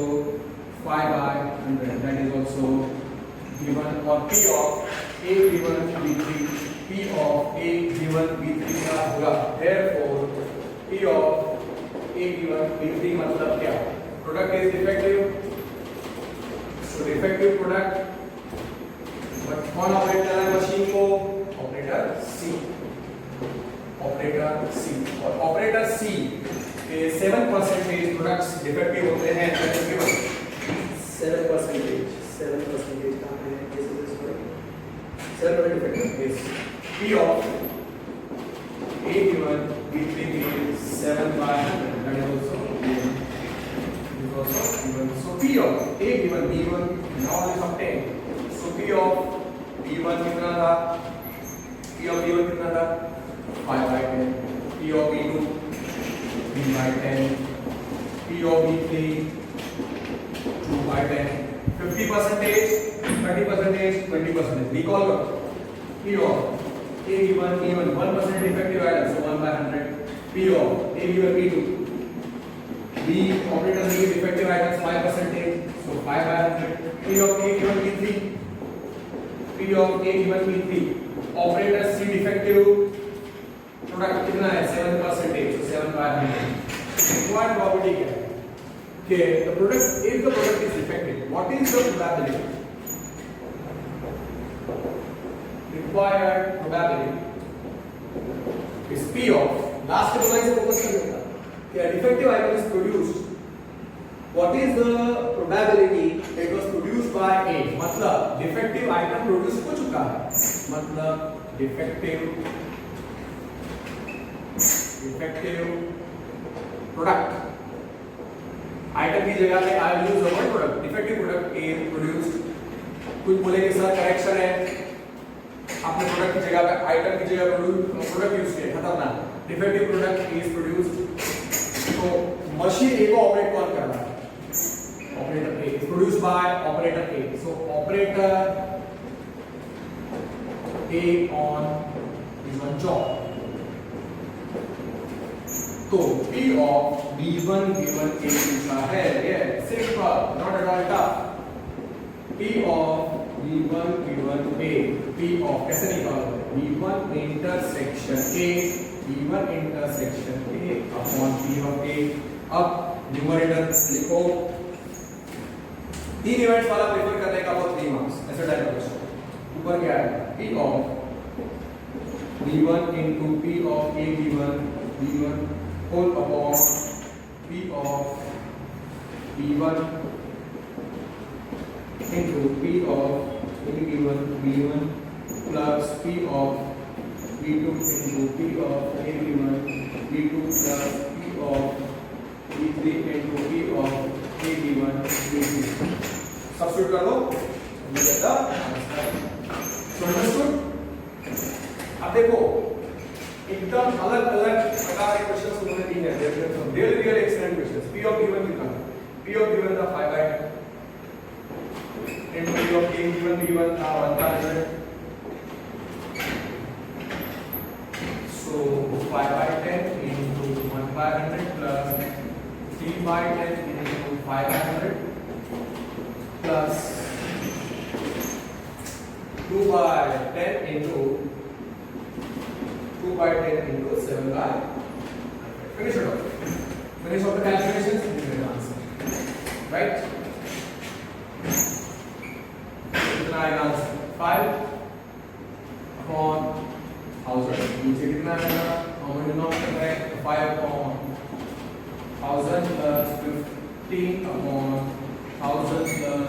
Speaker 1: 5/100 that is also given। और P of A given B3, P of A given B3 क्या होगा? therefore P of A given B3 मतलब क्या? Product is defective, so defective product, but कौन operate कर रहा है machine को? Operator C, operator C। और ऑपरेटर C के 7% प्रोडक्ट्स डिफेक्टिव होते हैं, 7% 7% कहां है? कैसे sorry 7% defective is P of A given B3 is 7/100 that is also given, so P of A given B1 now is obtained। so P of B1 कितना था? P of B1 कितना था? 5/10। P of B2 3/10। P of B3 2/10। 50%, 30%, 20%। recall करो। P of A given B1 1% defective item, so 1/100। P of A given B2, B operator B defective items 5%, so 5/100। P of A given B3, P of A given B3 operator C defective product कितना है? 7%, so 7/100। required property क्या है? कि the product, if the product is defective, what is the probability? required probability is P of last line से focus करने का कि a defective item is produced, what is the probability it was produced by A? मतलब defective item produce हो चुका है, मतलब defective product item की जगह पे I will use the word product। defective product is produced। कुछ बोलेंगे सर करेक्शन है, आपने प्रोडक्ट की जगह पे आइटम की जगह प्रोडक्ट यूज किया, खतरनाक। डिफेक्टिव प्रोडक्ट इज प्रोड्यूस्ड, तो मशीन ए को ऑपरेट कौन कर रहा है? Operator A is produced by operator A, so operator A on job. तो P of B1 given A पूछा है, ये simple, not at all tough. P of B1 given A, P of कैसे निकालोगे? B1 intersection A, B1 intersection A upon P of A। अब numerator लिखो, 3 events वाला prefer करने का वो 3 मार्क्स, ऐसे टाइप का क्वेश्चन। ऊपर क्या है? P of B1 into P of A given B1 whole upon P of B1 into P of A given B1 plus P of B2 into P of A given B2 plus P of B3 into P of A given B3। Substitute कर दो, you get the answer। So understood? अब देखो एकदम अलग अलग प्रकार के questions उन्होंने दिए हैं, real real excellent questions. P of given कितना? P of given था 5/10 into P of given B1 था 1/100, so 5/10 into 1 500 plus 3 by 10 into 500 plus 2 by 10 into 7 by 100. Finish it off. Finish off the calculations and you get the answer. Right? कितना आएगा answer? 5 upon 1000. नीचे कितना आएगा? Common denominator है 5 upon 1000 plus 15 upon 1000 plus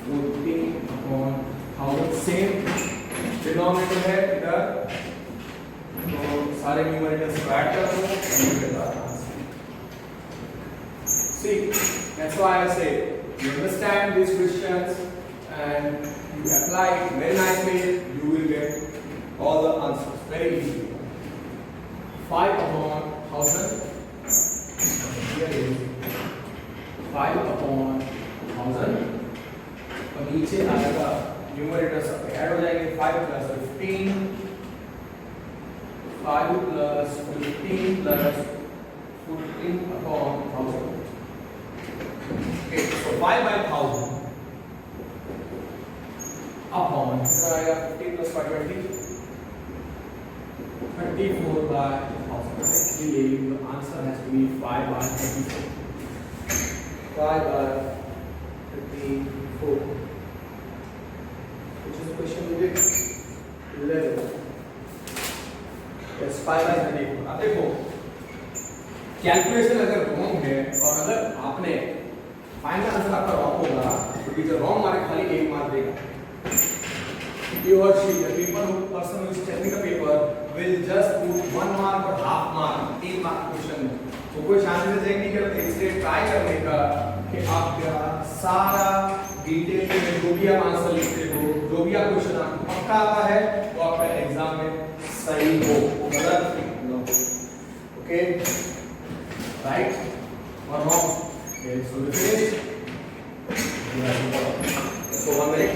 Speaker 1: 14 upon 1000. Same denominator है इधर, तो सारे न्यूमरेटर्स को ऐड कर दो and you get the answer. See, that's why I say you understand these questions and you apply it very nicely, you will get all the answers very easily. 5 upon 1000, here is 5 upon 1000, और नीचे आएगा numerator सब add हो जाएंगे 5 plus 15 plus 14 upon 1000. Okay, so 5 by 1000 upon 15 plus 520 34 by 1000. Actually, the answer has to be 5 by 34. 5 by 34. Which is the question we did? 11. Yes, 5 by 34. अब देखो calculation अगर wrong है और अगर आपने फाइनल आंसर आपका रॉन्ग होगा तो टीचर रॉन्ग मार्क खाली 1 मार्क देगा. He or she, the person who is checking the paper will just put 1 mark or half mark, 3 mark question में. तो कोई चांसेस है नहीं करते, इसलिए ट्राई करने का कि आप सारा डिटेल में जो भी आप आंसर लिखते हो, जो भी आप क्वेश्चन आपको पक्का आता है वो आपका एग्जाम में सही हो, गलत ना हो. ओके, राइट और wrong. So we finish. So 1 minute.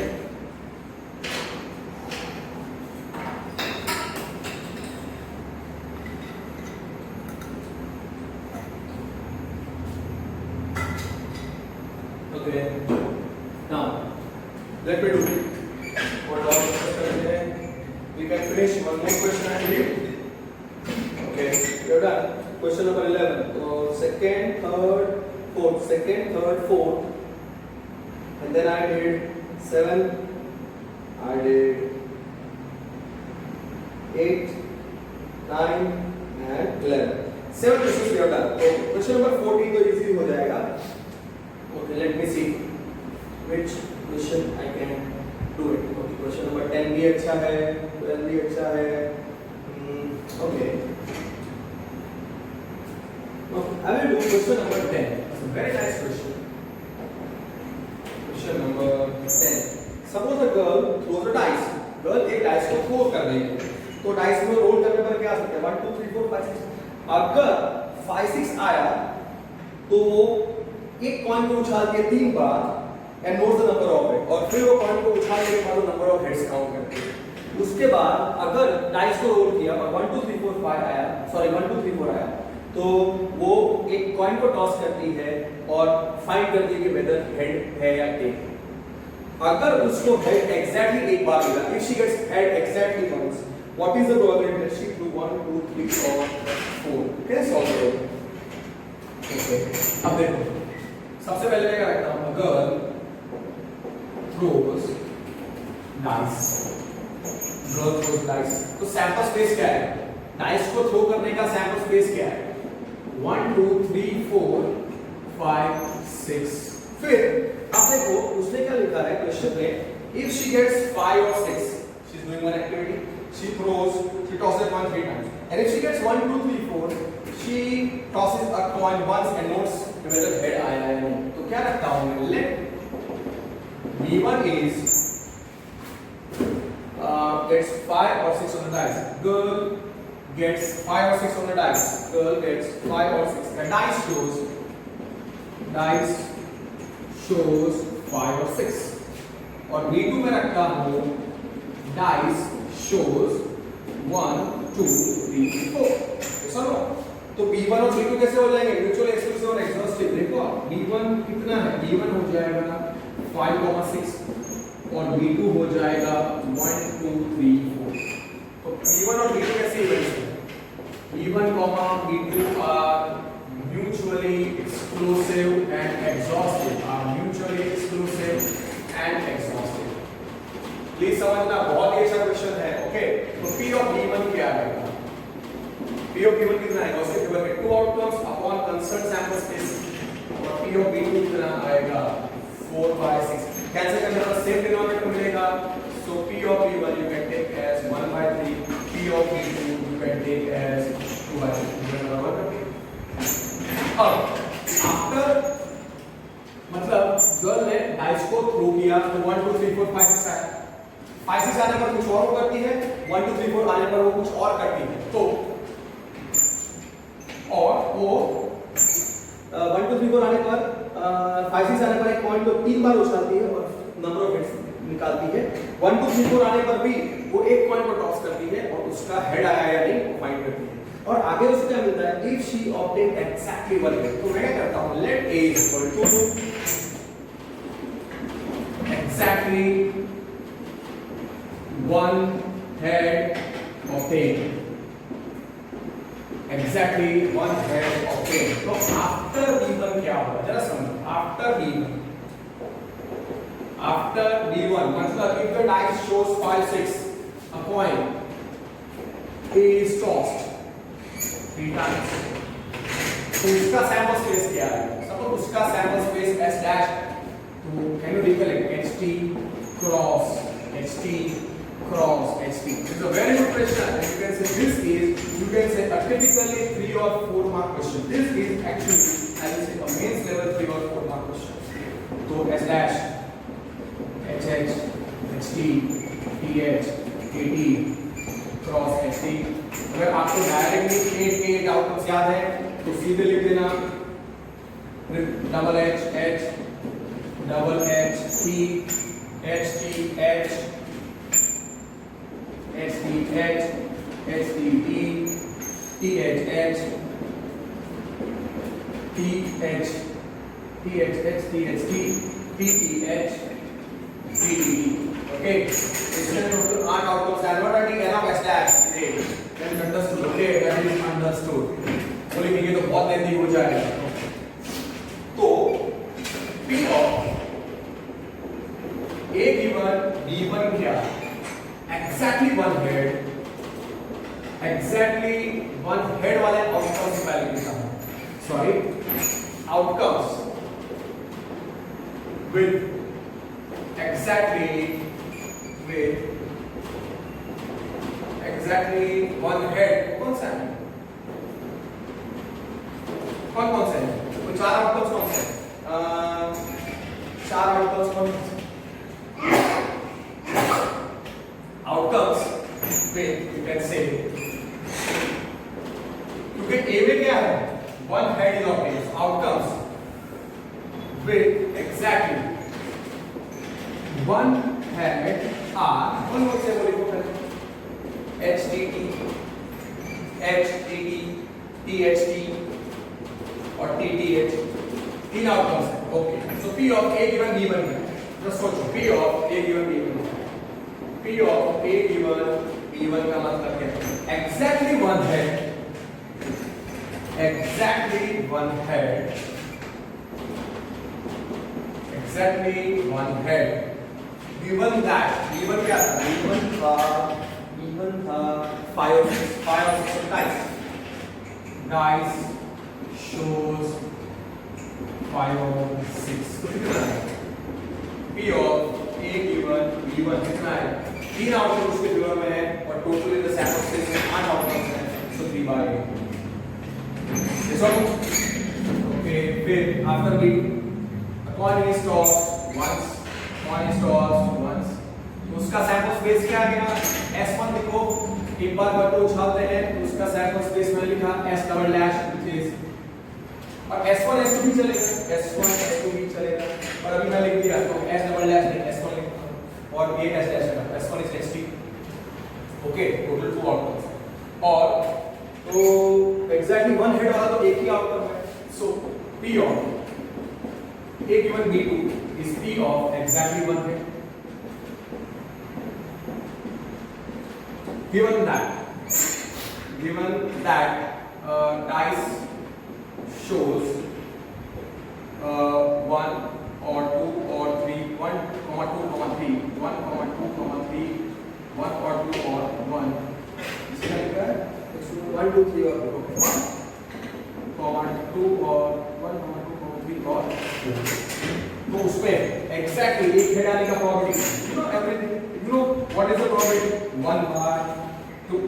Speaker 1: Okay. Now, let me do it. What all we can finish one more question and leave. Okay, you're done. Question number 11. So second, third, fourth, and then I did 7. I did 8, 9, and 11. 7 questions we have done. So question number 14 तो easy हो जाएगा. Okay, let me see which question I can do it. Okay, question number 10 भी अच्छा है, 12 भी अच्छा है. Okay. Okay, I will do question number 10. It's a very nice question. Question number 10. Suppose a girl throws a dice. Girl एक dice को throw कर रही है. तो dice में roll करने पर क्या आ सकता है? 1, 2, 3, 4, 5, 6. अगर 5, 6 आया तो एक कॉइन को उछाल के 3 बार and note the number of it, और फिर वो कॉइन को उछाल के बाद नंबर ऑफ हेड्स काउंट करते हैं. उसके बाद अगर डाइस को रोल किया और 1 2 3 4 5 आया, सॉरी 1 2 3 4 आया, तो वो एक कॉइन को टॉस करती है और फाइंड करती है कि वेदर हेड है या टेल. अगर उसको हेड एग्जैक्टली एक बार मिला, if she gets head exactly once, what is the probability that she threw 1 2 3 और 4? कैसे सॉल्व करोगे? ओके, अब देखो सबसे पहले मैं क्या रखता हूं, girl throws dice. Girl throws dice. तो सैंपल स्पेस क्या है? डाइस को थ्रो करने का सैंपल स्पेस क्या है? 1 2 3 4 5 6. फिर अब देखो उसने क्या लिखा है क्वेश्चन में, if she gets 5 or 6, she is doing one activity, she tosses one 3 times, and if she gets 1 2 3 4, she tosses a coin once and notes whether head आया है या नहीं. तो क्या रखता हूं मैं, let B1 is gets 5 or 6 on the dice. Girl gets 5 or 6 on the dice. Girl gets 5 or 6. The dice shows 5 or 6. और B2 में रखता हूँ dice shows 1 2 3 4. Yes or no? तो B1 और B2 कैसे हो जाएंगे? म्यूचुअल एक्सक्लूसिव और एग्जॉस्टिव। देखो B1 कितना है? B1 हो जाएगा 5,6 और B2 हो जाएगा 1 2 3 4। तो B1 और B2 कैसे इवेंट्स हैं? B1, B2 are mutually exclusive and exhaustive. Please समझना, बहुत ही अच्छा क्वेश्चन है। ओके, तो P of B1 क्या आएगा? P of B1 कितना आएगा? उसके टेबल में 2 outcomes upon concern sample space और P of B2 कितना आएगा? 4/6। कैंसिल करने पर सेम डिनोमिनेटर मिलेगा। So P of B1 you can take as 1/3, P of B2 you can take as 2/3। अब आफ्टर मतलब गर्ल ने डाइस को थ्रो किया तो 1 2 3 4 5 6 आया। 5 6 आने पर कुछ और करती है, 1 2 3 4 आने पर वो कुछ और करती है। तो और वो 1 2 3 4 आने पर 5 6 आने पर एक पॉइंट को 3 बार उछालती है और नंबर ऑफ हिट्स निकालती है। 1 2 3 4 आने पर भी वो एक पॉइंट को टॉस करती है और उसका हेड आया या नहीं वो फाइंड करती है। और आगे उसको क्या मिलता है? If she obtain exactly 1 head. तो मैं क्या करता हूं, let a equal to exactly 1 head obtained, exactly 1 head obtained। तो आफ्टर B1 क्या होगा जरा समझो। आफ्टर B1 मतलब if the dice shows 5 6 a coin is tossed 3 times, तो उसका सैंपल स्पेस क्या है? सपोज उसका सैंपल स्पेस S डैश, तो can you recollect HT cross HT cross HT? This is a very good question, and you can say this is, you can say a typically 3 or 4 mark question. This is actually, I will say, a mains level 3 or 4 mark question. तो S dash HH HT TH KT cross HT। अगर आपको directly 8 outputs याद है तो सीधे लिख देना double H H double H T H T H H T H H T T T H H T H T H H T H T T T H T T T। Okay, इसमें total 8 outputs हैं। What are the n of S dash? Then understood. Okay, that is understood. बोले कि ये तो बहुत lengthy हो जाएगा। तो P of A given B1 क्या? Exactly 1 head, exactly 1 head वाले आउटकम्स की वैल्यू लिखा है। Sorry, outcomes with exactly 1 head कौन सा है? कौन से हैं? तो 4 आउटकम्स कौन से हैं? 4 आउटकम्स कौन से? Outcomes with you can say, क्योंकि A में क्या है? 1 head is obtained. Outcomes with exactly 1 head are कौन कौन से बोले को पहले? HTT HTT THT और TTH, 3 आउटकम्स हैं। Okay, so P of A given B1 है। जस्ट सोचो, P of A given B1 है। P of A given B1 का मतलब क्या है? Exactly 1 head, exactly 1 head, exactly 1 head given that B1 क्या था? B1 था 5 or 6 dice shows 5 or 6। तो कितना है? P of A given B1 कितना है? 3 आउटकम्स उसके गिवन में है और total in the sample space में 8 आउटकम्स हैं। सो 3/8। Yes or no? Okay, फिर after B2 a coin is tossed once, coin is tossed once, तो उसका सैंपल स्पेस क्या आ गया? S1 देखो, एक बार बटन उछालते हैं तो उसका सैंपल स्पेस मैंने लिखा S double dash which is, और S1 S2 भी चलेगा, S1 S2 भी चलेगा, और अभी मैं लिख दिया तो S डबल डैश नहीं S1 लिखा और ये S डैश है, S1 is HT। Okay, total 2 outcomes. और तो एग्जैक्टली वन हेड वाला तो एक ही आउटकम है. सो P of A given B2 is P of exactly one head. Given that dice shows 1 or 2 or 3, 1, 2, 3, 1, 2, 3, 1 or 2 or 1. इसका लिखा है 1, 2, 3 और 4. 1, 2 और 1, 2, 3 और 4. तो उसपे एग्जैक्टली एक हेड आने का probability, you know everything, you know what is the probability 1/2.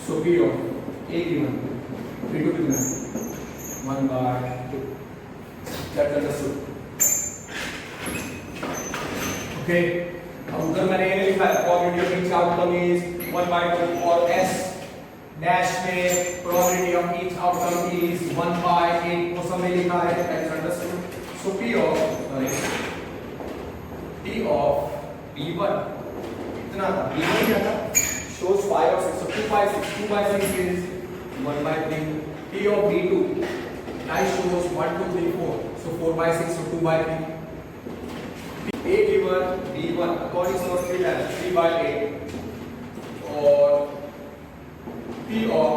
Speaker 1: So P of A given B2 कितना है 1/2. That's understood. Okay. अब उधर मैंने ये लिखा है probability of each outcome is 1/2 और S dash में probability of each outcome is 1/8 वो सब में लिखा है. That's understood. So P of B1 कितना था? B1 क्या था? Shows 5 or 6. So 2/6. 2/6 is 1/3. P of B2 I shows 1, 2, 3, 4. So 4/6, so 2/3. A given B1 according to 3/8 or P of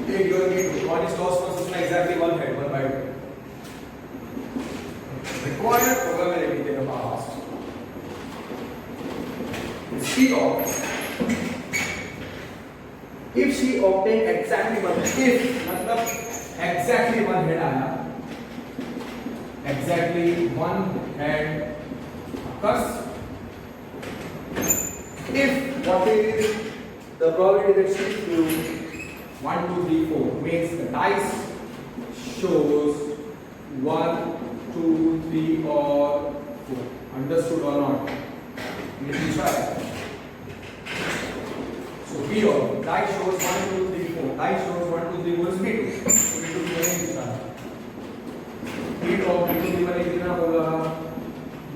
Speaker 1: A given B2 according to process exactly one head 1/2. Required probability in the past is P of if she obtained exactly one head. If मतलब exactly one head आया, exactly one head occurs. If what is the probability that she flew 1, 2, 3, 4 means the dice shows 1, 2, 3 or 4. Understood or not? Let me try. So P of dice shows 1, 2, 3, 4. Dice shows 1, 2, 3, 4 is B2. B2 P of B2 कितना होगा?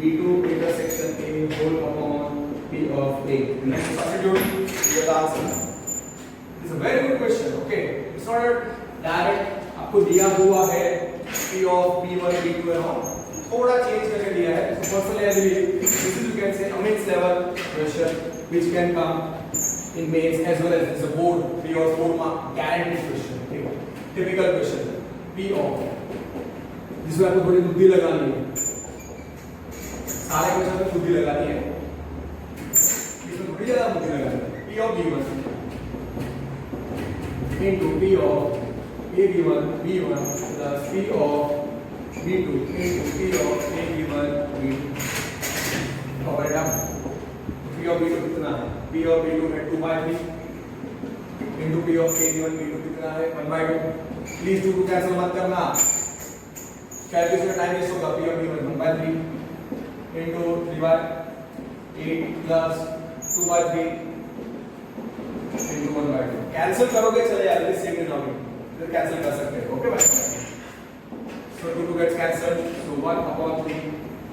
Speaker 1: B2 intersection A whole upon P of A. Next substitute your answer. This is a very good question. Okay, it's not direct. आपको दिया हुआ है P of B1 B2 and all. थोड़ा change करके दिया है. So personally I believe this is you can say a mixed level question which can come in mains as well as it's a board 3 or 4 mark guaranteed question. Okay, typical question. P of जिसमें आपको थोड़ी बुद्धि लगानी है. सारे question में बुद्धि लगानी है. इसमें थोड़ी ज्यादा बुद्धि लगानी है. P of B1 into P of A given B1 plus P of B2 into P of A given B2. और बेटा P of B2 कितना है? P of B2 है 2/3 into P of A given B2 कितना है 1/2. Please 2 cancel मत करना. Calculation में टाइम वेस्ट होगा. P of B1 1/3 into 3/8 plus 2/3 into 1/2. Cancel करोगे चले यार इस सेम डिनोमिनेटर इधर कैंसिल कर सकते हो. ओके भाई. So 2 gets cancelled. So 1/3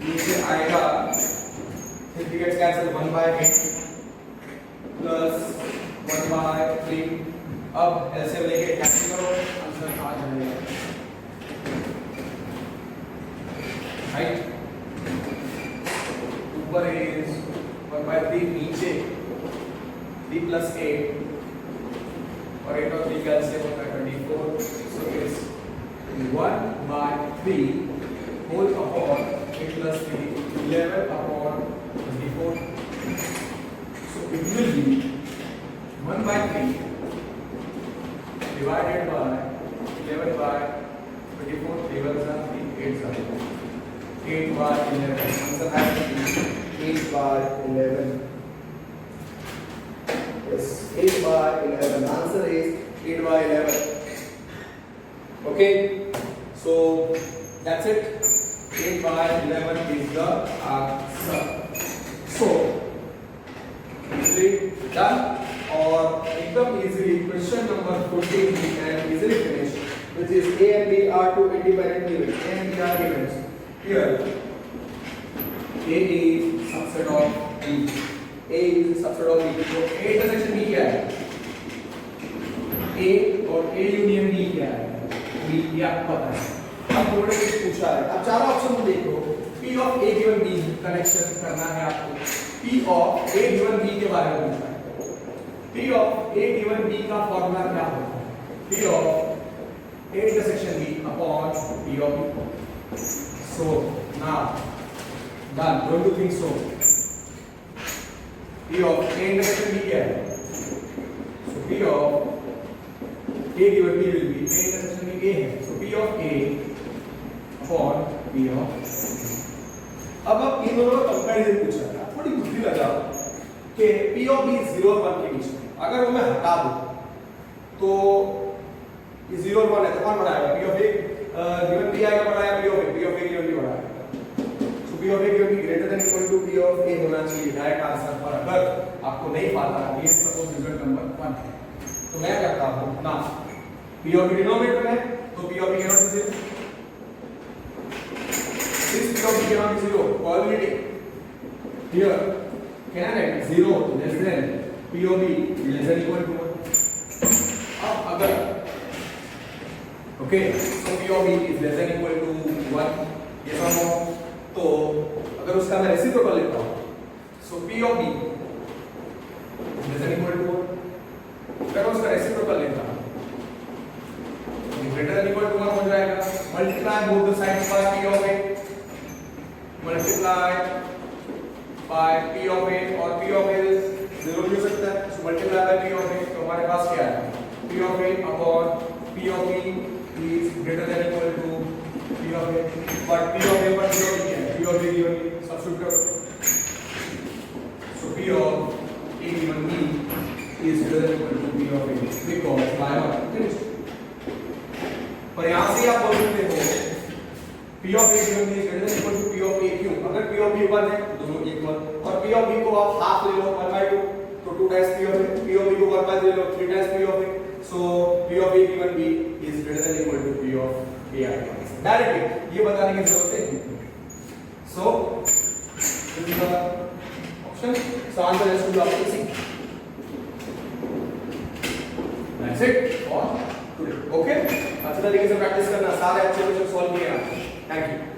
Speaker 1: नीचे आएगा 3 gets cancelled 1/8 plus 1/3. अब एलसीएम लेके कैंसिल करो आंसर आ जाएगा. राइट. ऊपर इज 1/3 नीचे 3 plus 8 और 8 और 3 का एलसीएम होता है 24. So it's 1/3 whole upon 8 plus 3 11 upon 24. So it will be 1/3 divided by 11/24. 11 are 3 8 are 8/11. Answer has to be 8/11. Yes, 8/11. Answer is 8/11. Okay, so that's it. 8/11 is the answer. So easily done or एकदम easily question number 14 we can easily finish, which is A and B are two independent events. A and B are events. Here A is subset of B. A is subset of B. So A intersection B क्या है? A A union B क्या है? B ये आपको पता है। अब थोड़े कुछ पूछा है, अब चारों ऑप्शन देखो। P of A given B connection करना है आपको। P of A given B के बारे में पूछा है। P of A given B का फॉर्मूला क्या होता है? P of A intersection B upon P of B। So now done, don't you think so? P of A intersection B क्या है? So P of A given B will be A intersection B A है, so P of A upon P of B। अब इन दोनों का comparison पूछा है, थोड़ी बुद्धि लगाओ कि P of B 0 और 1 के बीच में अगर वो मैं हटा दूं तो ये 0 और 1 है तो कौन बनाएगा? P of A given B आएगा बनाया P of A given B बनाएगा। P of A given B greater than equal to P of A होना चाहिए डायरेक्ट आंसर पर। अगर आपको नहीं पता ये सपोज रिजल्ट नंबर 1 है तो मैं क्या करता हूं ना, P of B डिनोमिनेटर में तो P of B cannot be 0, this P of B cannot be 0 probability here can it 0 less than P of B less than equal to 1। अब अगर okay so P of B is less than equal to 1 ये सब तो अगर उसका मैं reciprocal लेता हूं so P of B less than equal to 1, अगर उसका रेसिप्रोकल लेता हूं ग्रेटर देन इक्वल टू 1 हो जाएगा। Multiply both the sides by P of A, multiply by P of A और P of A 0 भी हो सकता है, so multiply by P of A तो हमारे पास क्या है? P of A upon P of B is greater than equal to P of A, but P of A पर 0 नहीं है, P of A given B substitute करो, so P of A given B is greater than equal to P of A because by 1 finished। पर यहाँ से आप बोल सकते हो P of A given B is greater than equal to P of A क्यों? अगर P of B 1 है तो दोनों इक्वल और P of B को आप हाफ ले लो 1/2 तो 2 times P of A, P of B को 1/3 ले लो 3 times P of A, so P of A given B is greater than equal to P of A आएगा डायरेक्टली, ये बताने की जरूरत है। So this is the option, so answer is to option C. That's it for today. Okay, अच्छे तरीके से practice करना, सारे अच्छे क्वेश्चन सॉल्व किए आप। Thank you.